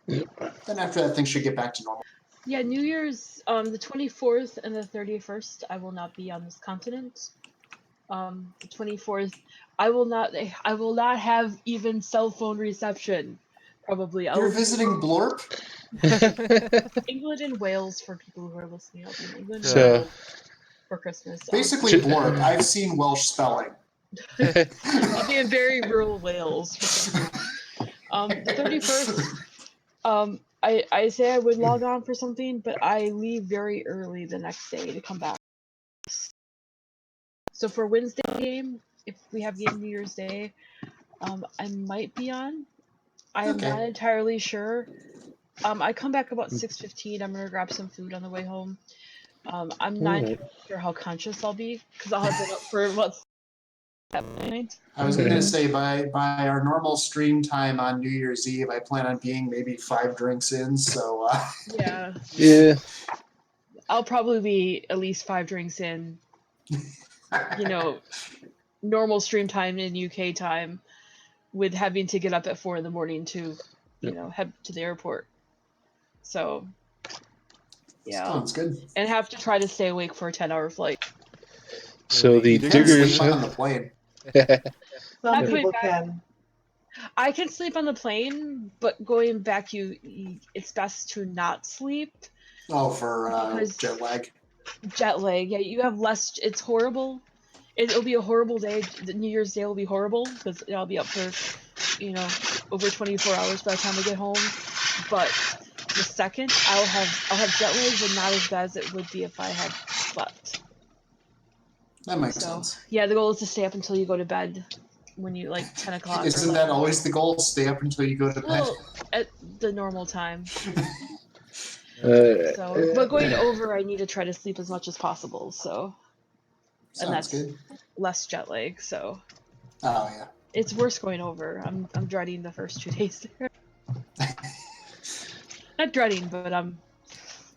Then after that, things should get back to normal. Yeah, New Year's, the 24th and the 31st, I will not be on this continent. The 24th, I will not have even cell phone reception. Probably. You're visiting Blorp? England and Wales for people who are listening. I'll be in England and So- Wales for Christmas. Basically Blorp. I've seen Welsh spelling. I'll be in very rural Wales for Christmas. The 31st, I say I would log on for something, but I leave very early the next day to come back. So for Wednesday game, if we have game New Year's Day, I might be on. I am not entirely sure. I come back about 6:15. I'm gonna grab some food on the way home. I'm not sure how conscious I'll be because I'll have been up for what's that point. I was going to say by our normal stream time on New Year's Eve, I plan on being maybe 5 drinks in. So Yeah. Yeah. I'll probably be at least 5 drinks in. Normal stream time in UK time, with having to get up at 4 a.m. to, head to the airport. So, yeah. Sounds good. And have to try to stay awake for a 10-hour flight. So the You can diggers. sleep on the plane. Some Not people going back. can. I can sleep on the plane, but going back, it's best to not sleep. Oh, for Because- jet lag. Jet lag. Yeah, you have less. It's horrible. It'll be a horrible day. The New Year's Day will be horrible because I'll be up for, over 24 hours by the time I get home. But the second I'll have jet lag, but not as bad as it would be if I had slept. That makes So sense. yeah, the goal is to stay up until you go to bed. When you 10 o'clock. Isn't that always the goal? Stay up until you go to bed. Well, at the normal time. Uh, So, but going over, I need to try to sleep as much as possible. So, and Sounds that's good. less jet lag. So, Oh yeah. it's worse going over. I'm dreading the first 2 days there. Not dreading, but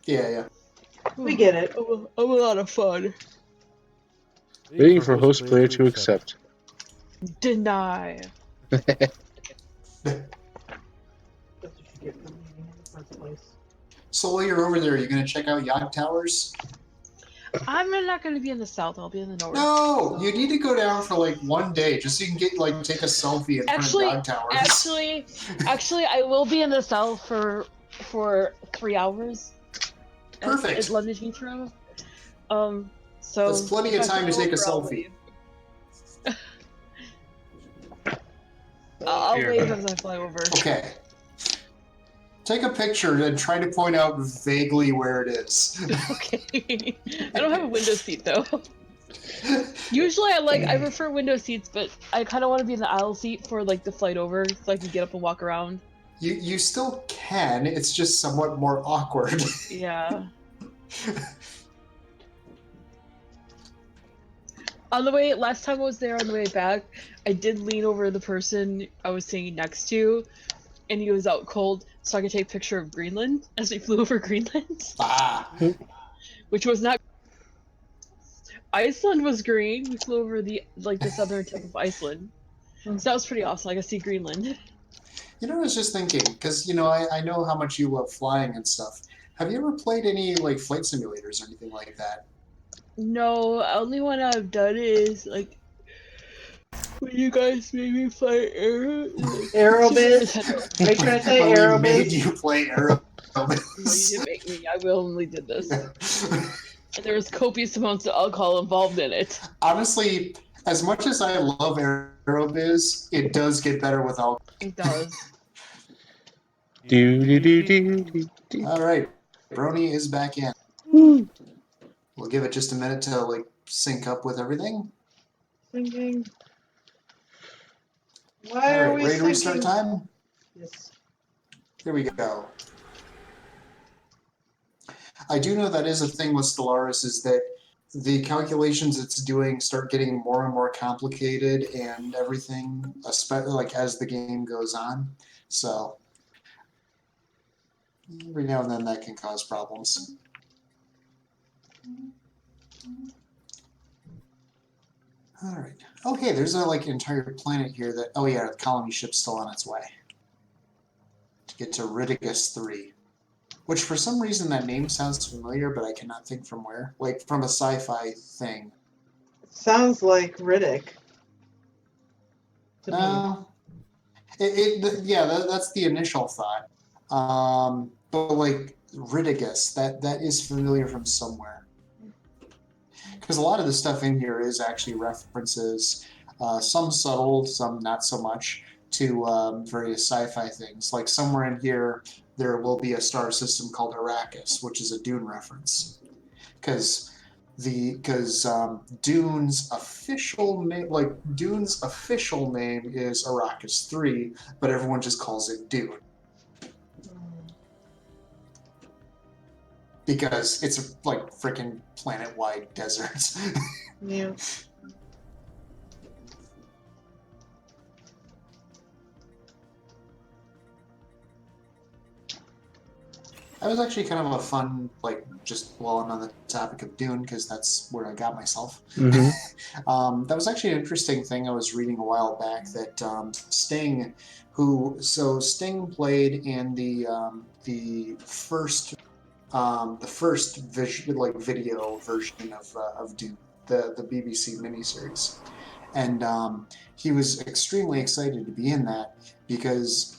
Yeah. We get it. I'm a lot of fun. waiting for host player to accept. Deny. That's what you get for leaving in the first place. So while you're over there, are you gonna check out Yacht Towers? I'm not going to be in the south. I'll be in the north. No, you need to go down for 1 day just so you can get take a selfie in front of Yacht Towers. Actually, I will be in the south for 3 hours. Perfect. At London Heathrow. So That's plenty if of I time to fly take a over, I'll selfie. wave. I'll wave as I fly over. Okay. Take a picture and try to point out vaguely where it is. Okay. I don't have a window seat though. Usually I prefer window seats, but I kind of want to be in the aisle seat for the flight over, so I can get up and walk around. You still can. It's just somewhat more awkward. Yeah. Last time I was there on the way back, I did lean over the person I was sitting next to, and he was out cold, so I could take a picture of Greenland as we flew over Greenland. Ah. Which was not. Iceland was green. We flew over the southern tip of Iceland, so that was pretty awesome. I could see Greenland. I was just thinking, because I know how much you love flying and stuff. Have you ever played any flight simulators or anything like that? No, only one I've done is when you guys made me play Aerobiz? Are you trying to say When we Aerobiz? made you play Aerobiz. No, you didn't make me. I willingly did this. And there was copious amounts of alcohol involved in it. Honestly, as much as I love Aerobiz, it does get better with alcohol. It does. All right, Brony is back in. We'll give it just a minute to sync up with everything. Thinking. All Why are right, we ready to restart syncing? time? Yes. Here we go. I do know that is a thing with Stellaris, is that the calculations it's doing start getting more and more complicated and everything, especially as the game goes on. So every now and then that can cause problems. All right. Okay, there's a entire planet here that. Oh yeah, the colony ship's still on its way to get to Ridigus 3, which for some reason that name sounds familiar, but I cannot think from where. From a sci-fi thing. Sounds like Riddick. To me. No. That's the initial thought. But Ridigus, that is familiar from somewhere. Because a lot of the stuff in here is actually references, some subtle, some not so much, to various sci-fi things. Somewhere in here, there will be a star system called Arrakis, which is a Dune reference. Because Dune's official name, Dune's official name is Arrakis 3, but everyone just calls it Dune. Because it's freaking planet-wide deserts. Yeah. That was actually kind of a fun, just while I'm on the topic of Dune, because that's where I got myself. Mm-hmm. That was actually an interesting thing I was reading a while back, that Sting played in the first video version of Dune. the BBC miniseries, and he was extremely excited to be in that because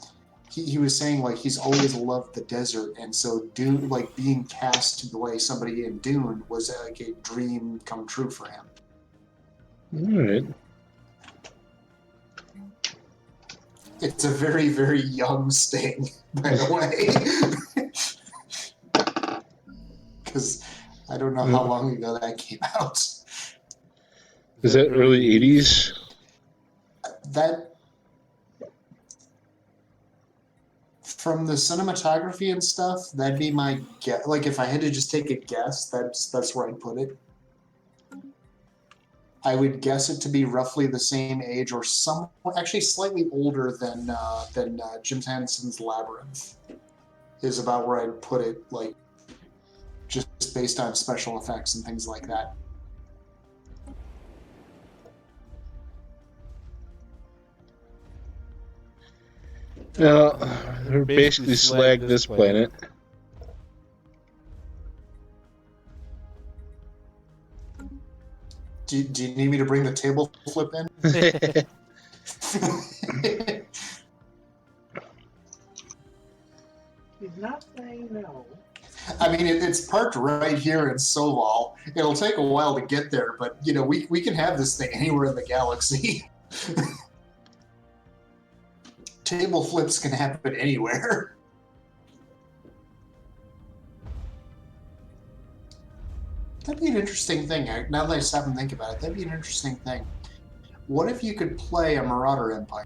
he was saying like he's always loved the desert, and so Dune, like being cast the way somebody in Dune was like a dream come true for him. All right. It's a very, very young Sting, by the way. Because I don't know how long ago that came out. Is that early 80s? That, from the cinematography and stuff, that'd be my guess. Like, if I had to just take a guess, that's where I'd put it. I would guess it to be roughly the same age, or some actually slightly older than Jim Henson's Labyrinth. Is about where I'd put it, like just based on special effects and things like that. Now, they're basically slagged this planet. Do you need me to bring the table flip in? He's not saying no. I mean, it's parked right here in Soval. It'll take a while to get there, but you know, we can have this thing anywhere in the galaxy. Table flips can happen anywhere. That'd be an interesting thing. Now that I stop and think about it, that'd be an interesting thing. What if you could play a Marauder Empire?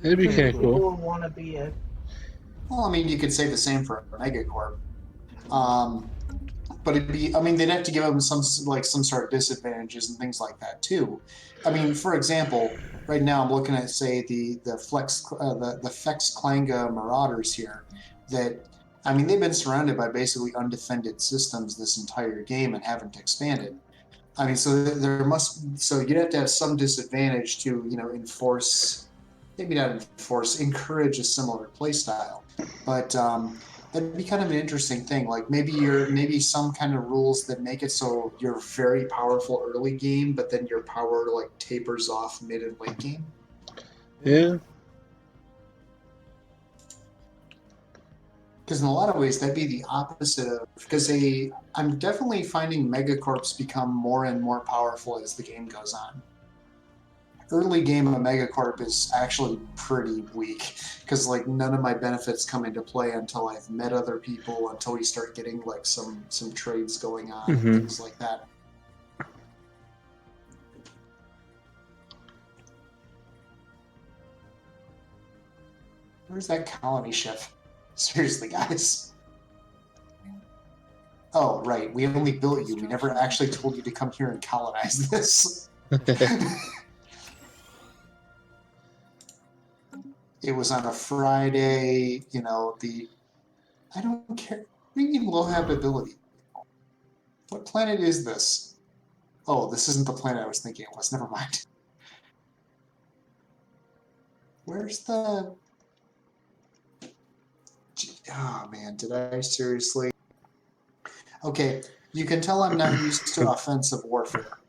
That'd be kind of People cool. will want to be a. Well, I mean, you could say the same for Megacorp. But it'd be, I mean, they'd have to give them some sort of disadvantages and things like that too. I mean, for example, right now I'm looking at, say, the Fex Klanga Marauders here. That, I mean, they've been surrounded by basically undefended systems this entire game and haven't expanded. I mean, so you'd have to have some disadvantage to, you know, encourage a similar playstyle. But that'd be kind of an interesting thing. Like maybe some kind of rules that make it so you're very powerful early game, but then your power like tapers off mid and late game. Yeah. Because in a lot of ways that'd be the opposite of, because I'm definitely finding Megacorps become more and more powerful as the game goes on. Early game of Megacorp is actually pretty weak because like none of my benefits come into play until I've met other people, until we start getting like some trades going on and things like that. Where's that colony ship? Seriously, guys. Oh, right. We only built you. We never actually told you to come here and colonize this. It was on a Friday, you know, I don't care. We need low habitability. What planet is this? Oh, this isn't the planet I was thinking it was. Never mind. Where's the... Oh, man, did I seriously? Okay, you can tell I'm not used to offensive warfare.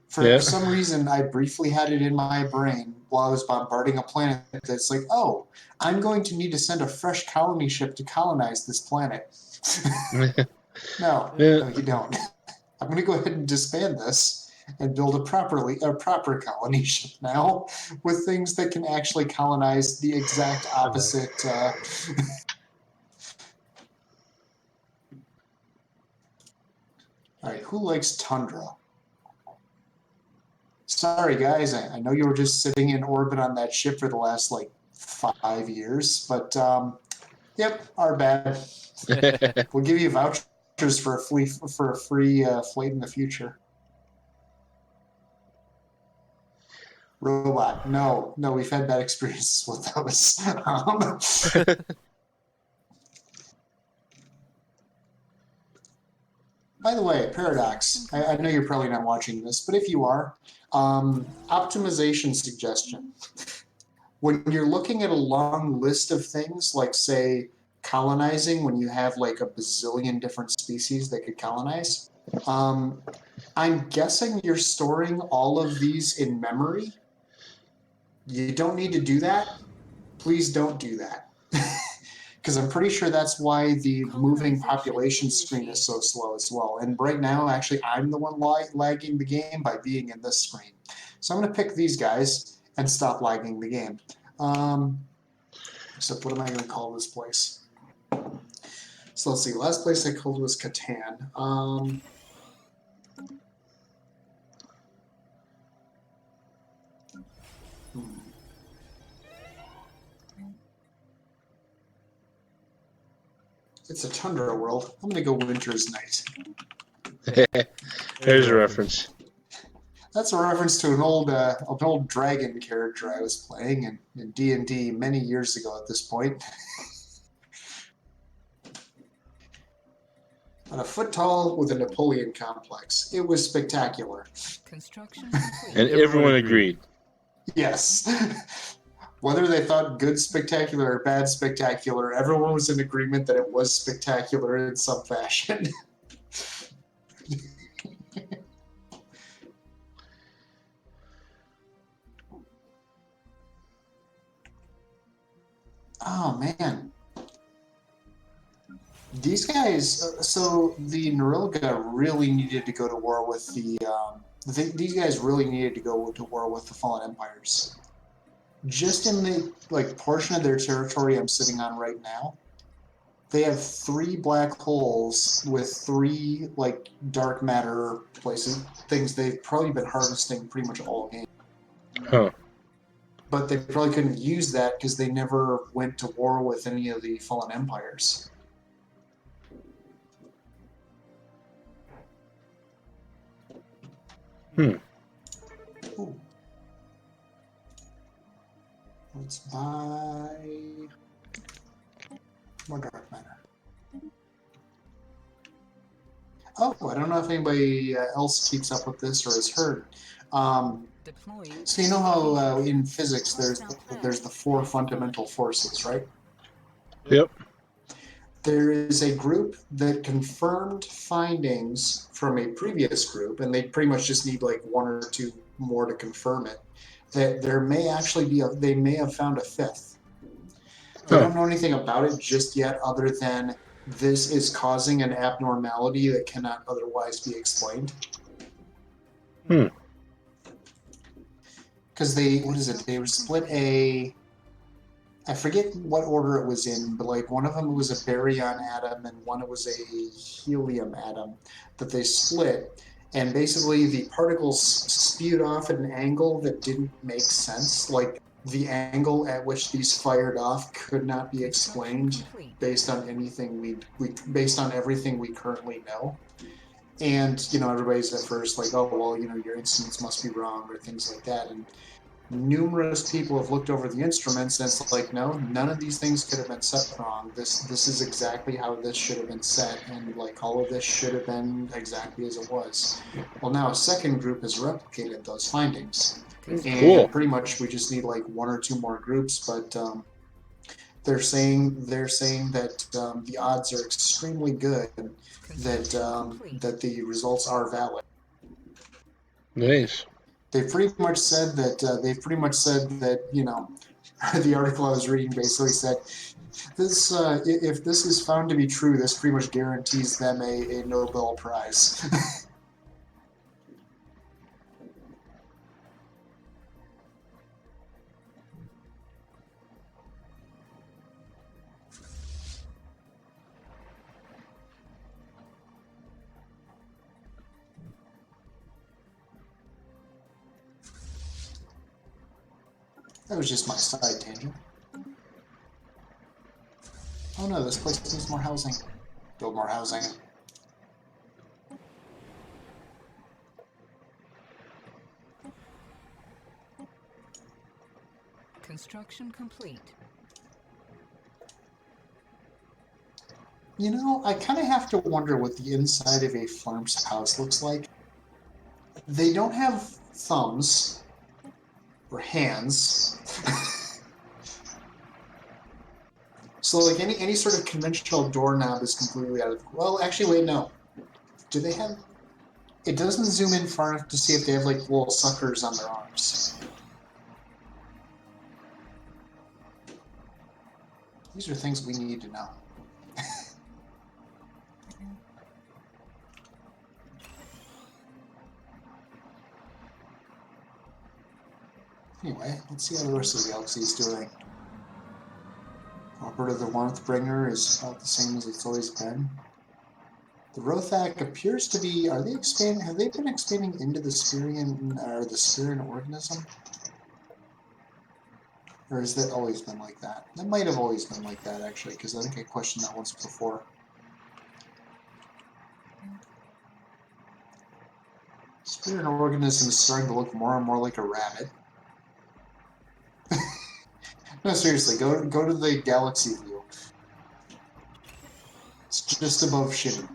For some reason, I briefly had it in my brain while I was bombarding a planet that's like, oh, I'm going to need to send a fresh colony ship to colonize this planet. No, you don't. I'm going to go ahead and disband this and build a proper colony ship now with things that can actually colonize the exact opposite. All right, who likes tundra? Sorry, guys. I know you were just sitting in orbit on that ship for the last, like, 5 years, but, yep, our bad. We'll give you vouchers for a free flight in the future. Robot. No, we've had bad experiences with those. By the way, Paradox, I know you're probably not watching this, but if you are, optimization suggestion. When you're looking at a long list of things, like, say, colonizing when you have like a bazillion different species that could colonize. I'm guessing you're storing all of these in memory. You don't need to do that. Please don't do that. Because I'm pretty sure that's why the moving population screen is so slow as well. And right now, actually, I'm the one lagging the game by being in this screen. So I'm going to pick these guys and stop lagging the game. Except what am I going to call this place? So let's see. Last place I called was Catan. It's a tundra world. I'm going to go Winter's Night. There's a reference. That's a reference to an old dragon character I was playing in D&D many years ago at this point. About a foot tall with a Napoleon complex. It was spectacular. Construction complete. And everyone agreed. Yes. Whether they thought good spectacular or bad spectacular, everyone was in agreement that it was spectacular in some fashion. Oh, man. These guys, so the Norilga really needed to go to war with these guys really needed to go to war with the Fallen Empires. Just in the portion of their territory I'm sitting on right now, they have 3 black holes with 3 dark matter places, things they've probably been harvesting pretty much all game. Huh. But they probably couldn't use that because they never went to war with any of the Fallen Empires. Ooh. Let's buy more dark matter. Oh, I don't know if anybody else keeps up with this or has heard. So you know how in physics there's the 4 fundamental forces, right? Yep. There is a group that confirmed findings from a previous group, and they pretty much just need 1 or 2 more to confirm it. That there may actually be they may have found a 5th. They don't know anything about it just yet, other than this is causing an abnormality that cannot otherwise be explained. Because they were split I forget what order it was in, but one of them was a baryon atom and one was a helium atom that they split. And basically the particles spewed off at an angle that didn't make sense. The angle at which these fired off could not be explained based on anything based on everything we currently know. And, everybody's at first oh, well, your instruments must be wrong or things like that. And numerous people have looked over the instruments and it's no, none of these things could have been set wrong. This is exactly how this should have been set, and all of this should have been exactly as it was. Well, now a second group has replicated those findings. And pretty much we just need 1 or 2 more groups, but they're saying that the odds are extremely good that the results are valid. Nice. They've pretty much said that the article I was reading basically said this if this is found to be true, this pretty much guarantees them a Nobel Prize. That was just my side tangent. Oh no, this place needs more housing. Build more housing. Construction complete. I kind of have to wonder what the inside of a farm's house looks like. They don't have thumbs or hands. So like any sort of conventional doorknob is completely out of. Well, actually, wait, no. Do they have? It doesn't zoom in far enough to see if they have like little suckers on their arms. These are things we need to know. Anyway, let's see how the rest of the galaxy is doing. Alberta the Warmth Bringer is about the same as it's always been. The Rothak appears to be. Are they expanding? Have they been expanding into the Spirian or the Spirian organism? Or has that always been like that? That might have always been like that, actually, because I think I questioned that once before. Spirian organism is starting to look more and more like a rabbit. No, seriously, go to the galaxy view. It's just above Shinny.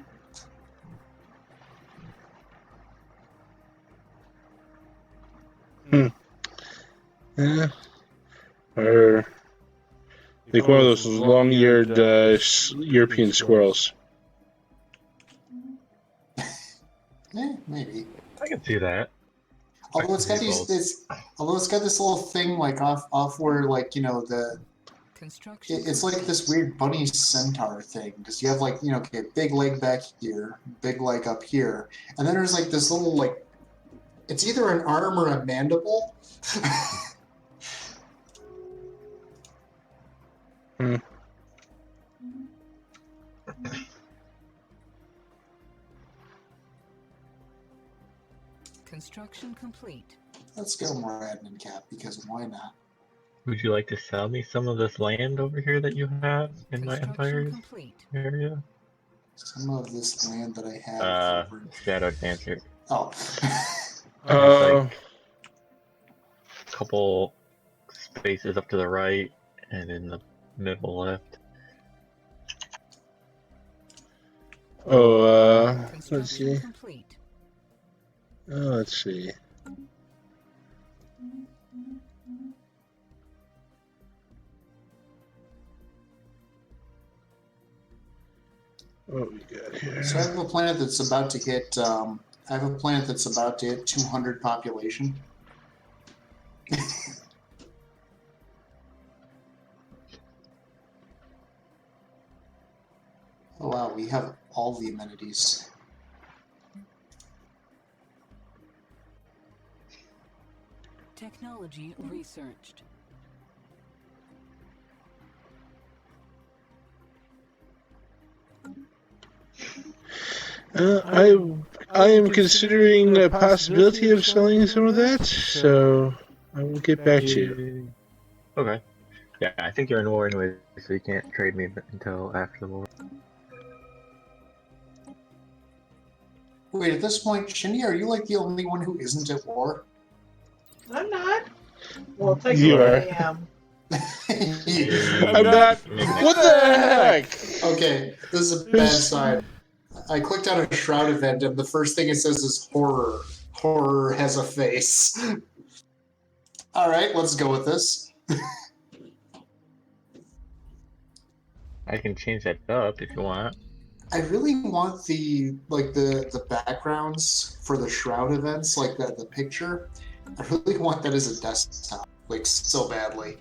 Yeah. Or like one of those long-eared European squirrels. Maybe. I can see that. Although it's got this little thing like off where like it's like this weird bunny centaur thing because you have like okay, big leg back here, big leg up here, and then there's like this little like it's either an arm or a mandible. Construction complete. Let's go more admin cap because why not? Would you like to sell me some of this land over here that you have in my empire Complete. area? Some of this land that I have. Shadow Dancer. Oh. Like a couple spaces up to the right and in the middle left. Let's see. Complete. Let's see. What we got here? So I have a planet that's about to hit. I have a planet that's about to hit 200 population. Oh wow, we have all the amenities. Technology researched. I am considering a possibility of selling some of that, so I will get back to you. Okay. Yeah, I think you're in war anyway, so you can't trade me until after the war. Wait, at this point, Shinny, are you like the only one who isn't at war? I'm not. Well, You technically are. I am. I'm not. What the heck? Okay, this is a bad sign. I clicked on a Shroud event, and the first thing it says is horror. Horror has a face. Alright, let's go with this. I can change that up if you want. I really want the backgrounds for the Shroud events, like the picture. I really want that as a desktop, like so badly.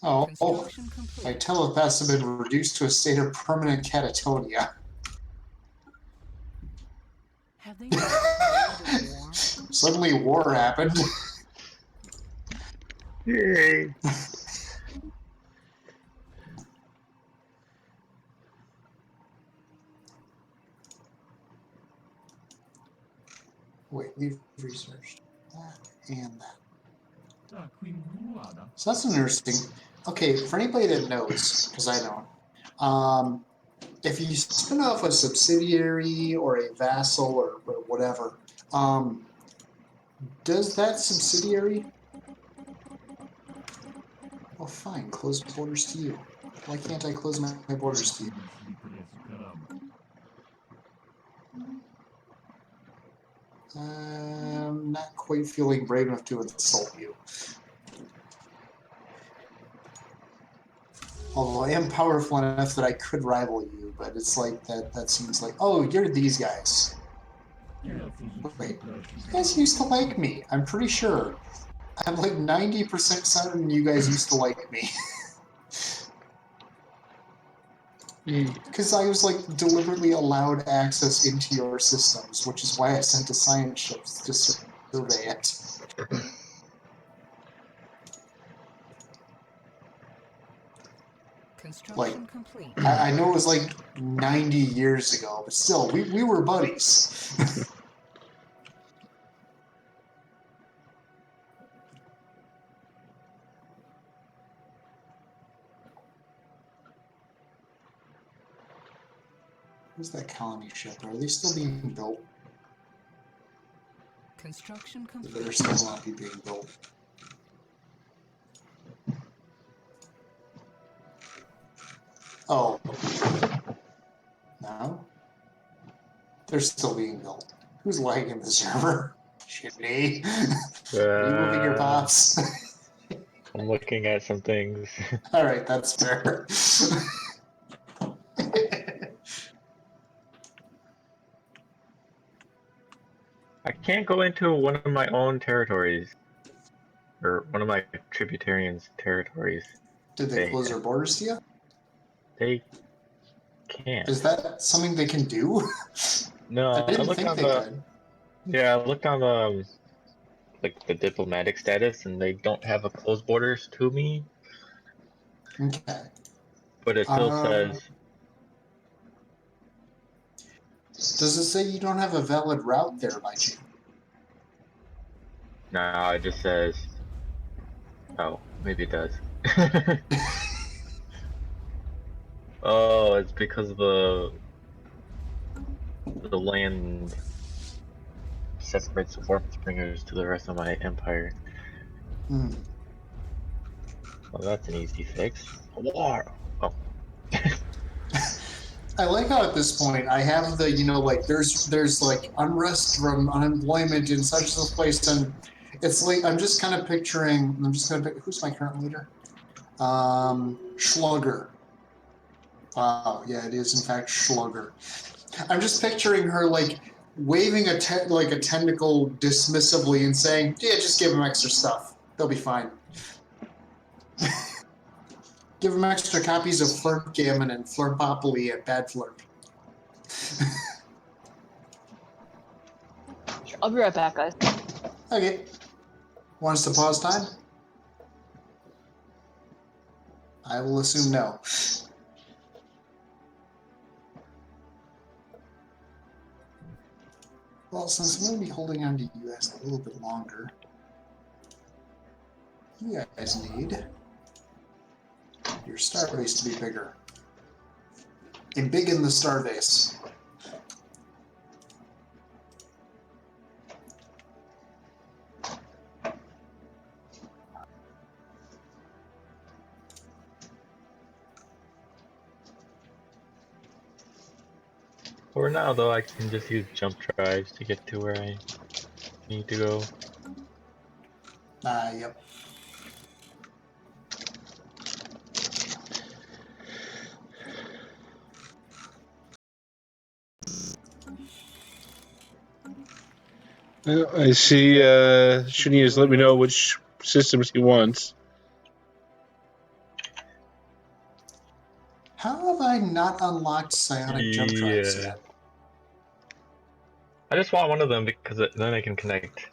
Oh, my telepaths have been reduced to a state of permanent catatonia. Have they war? Suddenly war happened. Yay! Wait, we've researched that and that. So that's an interesting. Okay, for anybody that knows, because I don't, if you spin off a subsidiary or a vassal or whatever, does that subsidiary Oh, fine. Close borders to you. Why can't I close my borders to you? I'm not quite feeling brave enough to insult you. Although I am powerful enough that I could rival you, but it's like that seems like, oh, you're these guys. Wait, you guys used to like me. I'm pretty sure. I'm like 90% certain you guys used to like me. Because I was like deliberately allowed access into your systems, which is why I sent a science ship to survey it. Construction complete. I know it was like 90 years ago, but still, we were buddies. Where's that colony ship? Are they still being built? Construction They complete. better still not be being built. Oh. No? They're still being built. Who's lagging the server? Shitty. Are you moving your pops? I'm looking at some things. Alright, that's fair. I can't go into one of my own territories. Or one of my tributarians' territories. Did they close their borders to you? They can't. Is that something they can do? No, I I didn't looked think on they the could. yeah, I looked on the like the diplomatic status, and they don't have a closed borders to me. Okay. But it still says Does it say you don't have a valid route there by chance? no. It just says oh, maybe it does. Oh, it's because of the land separates the Warp Springers to the rest of my empire. Hmm. Well, that's an easy fix. War. Oh. I like how at this point I have the, you know, like there's like unrest from unemployment in such a place, and it's like I'm just kind of picturing. Who's my current leader? Schlugger. Wow, yeah, it is in fact Schlugger. I'm just picturing her like waving a tentacle dismissively and saying, "Yeah, just give them extra stuff. They'll be fine." Give them extra copies of Flurp Gammon and Flurpopoly and Bad Flurp. I'll be right back, guys. Okay. Want us to pause time? I will assume no. Well, since I'm going to be holding on to you guys a little bit longer, you guys need your starbase to be bigger. Embiggen the starbase. For now, though, I can just use jump drives to get to where I need to go. Yep. I see Shani has let me know which systems he wants. How have I not unlocked psionic jump drives yet? I just want one of them because then I can connect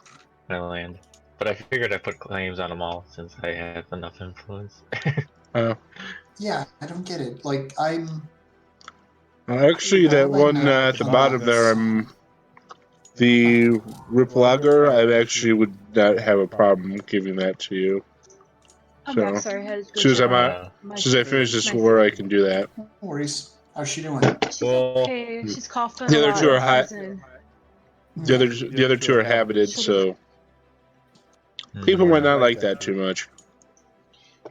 my land. But I figured I'd put claims on them all since I have enough influence. Yeah, I don't get it. Like, I'm... Actually, that one at the bottom there, the Riplogger, I actually would not have a problem giving that to you. I'm So, back. Sorry, I had to go As soon as check I'm on out, my- as soon as I finish this war, I can do that. No worries. How's she doing? She's okay. She's coughing. The a other lot. two are high. Yeah. The other two are habited, so people might not like that too much.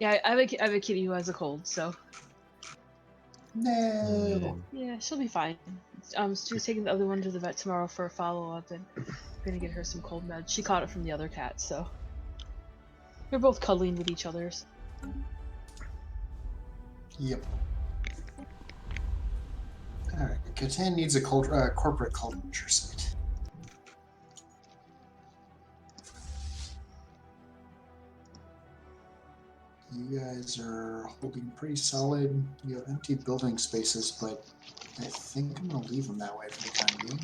Yeah, I have a kitty who has a cold, so No. yeah, she'll be fine. Stu's taking the other one to the vet tomorrow for a follow-up, and I'm gonna get her some cold meds. She caught it from the other cat, so they're both cuddling with each other. Yep. Alright, Catan needs a corporate culture site. You guys are holding pretty solid. You have empty building spaces, but I think I'm going to leave them that way for the time being.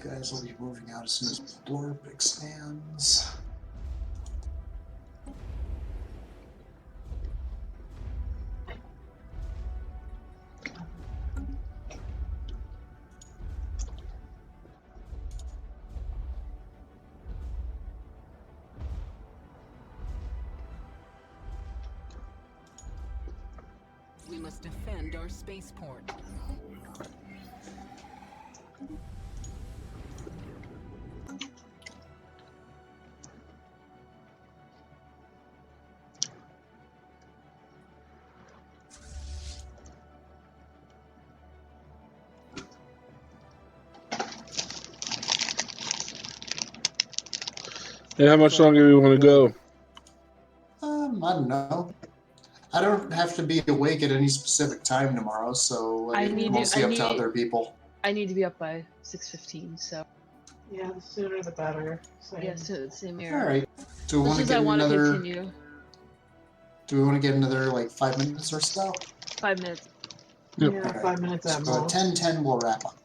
You guys will be moving out as soon as the blurb expands. We must defend our spaceport. And how much longer do we want to go? I don't know. I don't have to be awake at any specific time tomorrow, so mostly up to other people. I need to be up by 6:15, so Yeah, the sooner the better. Same. yeah, so same here. All right. Do we want to Just as get I want to another? continue. Do we want to get another like 5 minutes or so? 5 minutes. Yep. Yeah, Alright. 5 minutes at So most. 10:10 we'll wrap up.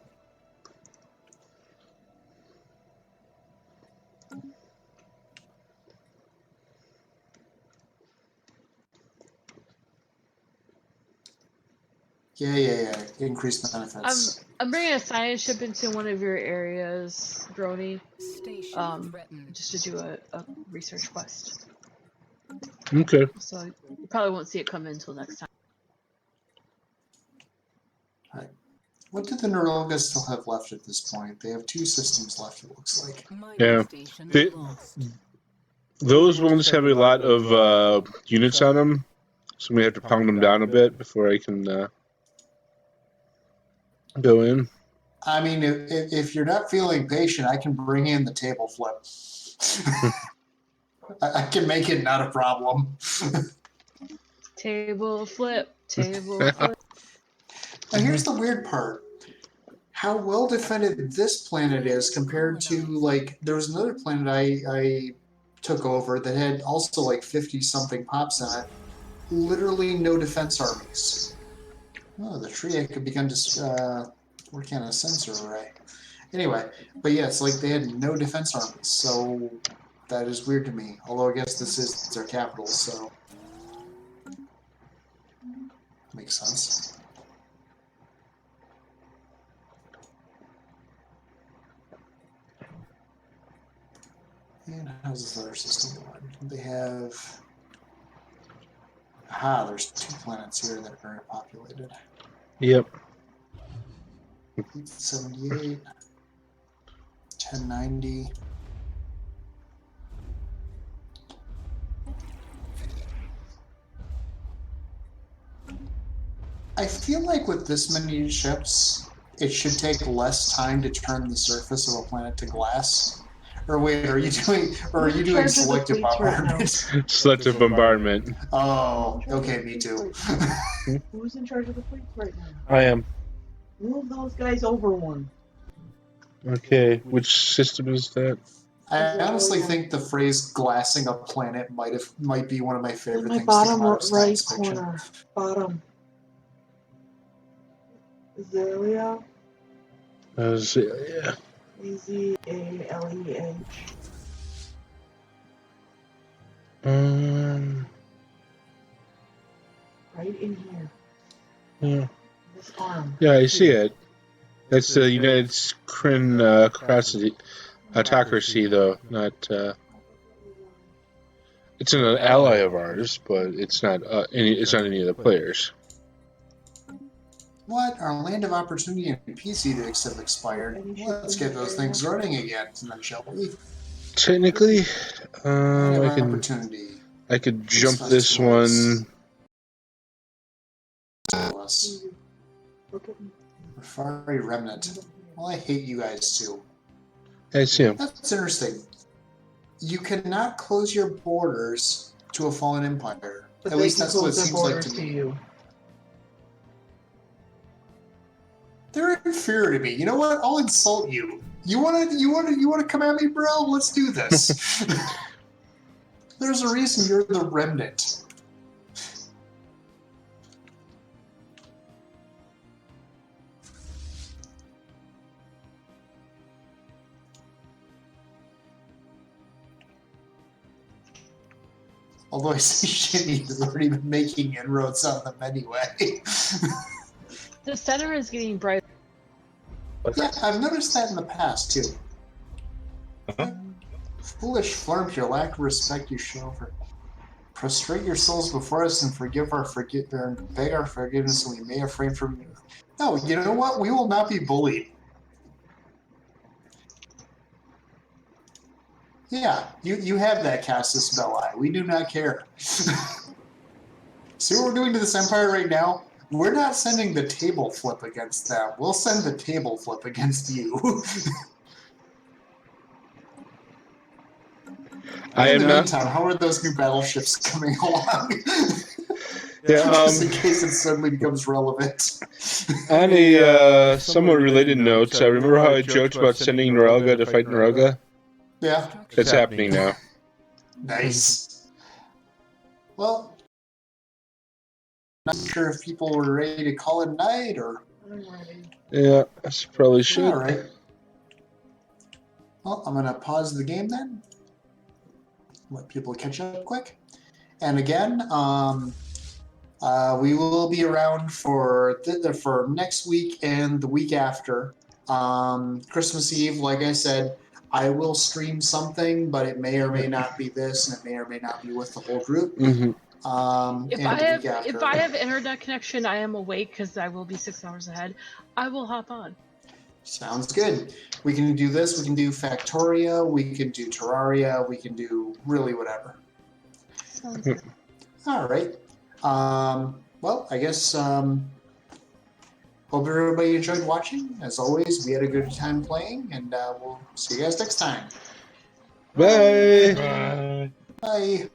Yeah. Increased benefits. I'm bringing a science ship into one of your areas, Brony, Station threatened. just to do a research quest. Okay. So you probably won't see it come in until next time. What do the Neurologas still have left at this point? They have 2 systems left, it looks like. Yeah. Those ones have a lot of units on them, so we have to pound them down a bit before I can go in. I mean, if you're not feeling patient, I can bring in the table flip. I can make it not a problem. Table flip, table flip. Now here's the weird part. How well defended this planet is compared to, like, there was another planet I took over that had also like 50-something pops on it. Literally no defense armies. Oh, the tree could begin to work on a sensor array. Anyway, but yeah, it's like they had no defense armies, so that is weird to me. Although I guess this is their capital, so makes sense. And how's this other system going? They have... Aha, there's 2 planets here that are very populated. Yep. 78, 1090. I feel like with this many ships, it should take less time to turn the surface of a planet to glass. Or wait, are you doing selective bombardment? Selective bombardment. Oh, okay, me too. Who's in charge of the fleets right now? I am. Move those guys over one. Okay, which system is that? I honestly think the phrase "glassing a planet" might be one of my favorite In my things to come bottom out of right science fiction. corner. Bottom. Azalea. Yeah. Azaleh. Right in here. Yeah. This arm. Yeah, I see it. That's the United Autocracy, though, not. It's an ally of ours, but it's not It's not any of the players. What? Our land of opportunity and peace edicts have expired. Let's get those things running again, then shall we? Technically, Item I can. opportunity. I could jump this one. Us. Rafari Remnant. Well, I hate you guys too. I see him. That's interesting. You cannot close your borders to a fallen empire. But At they least can that's what it close their seems like borders to me. you. They're inferior to me. You know what? I'll insult you. You wanna come at me, bro? Let's do this. There's a reason you're the remnant. Although I see Shinny has already been making inroads on them anyway. The center is getting bright. Yeah, I've noticed that in the past too. Huh? Foolish flirts, your lack of respect you show for. Prostrate your souls before us and beg our forgiveness, and we may refrain from you. No, you know what? We will not be bullied. Yeah, you have that Casus Belli. We do not care. See what we're doing to this empire right now? We're not sending the table flip against them. We'll send the table flip against you. I In am the not. meantime, how are those new battleships coming along? Yeah, Just in case it suddenly becomes relevant. on a somewhat related note, remember how I joked about sending Norelga to fight Norelga? Yeah, It's happening now. nice. Well, not sure if people were ready to call it a night or. I'm ready. Yeah, I probably should. All right. Well, I'm gonna pause the game then. Let people catch up quick. And again, we will be around for next week and the week after. Christmas Eve, like I said, I will stream something, but it may or may not be this, and it may or may not be with the whole group. Mm-hmm. If I have internet connection, I am awake because I will be 6 hours ahead. I will hop on. Sounds good. We can do this. We can do Factoria. We can do Terraria. We can do really whatever. Sounds good. All right. Well, I guess. Hope everybody enjoyed watching. As always, we had a good time playing, and we'll see you guys next time. Bye. Bye. Bye.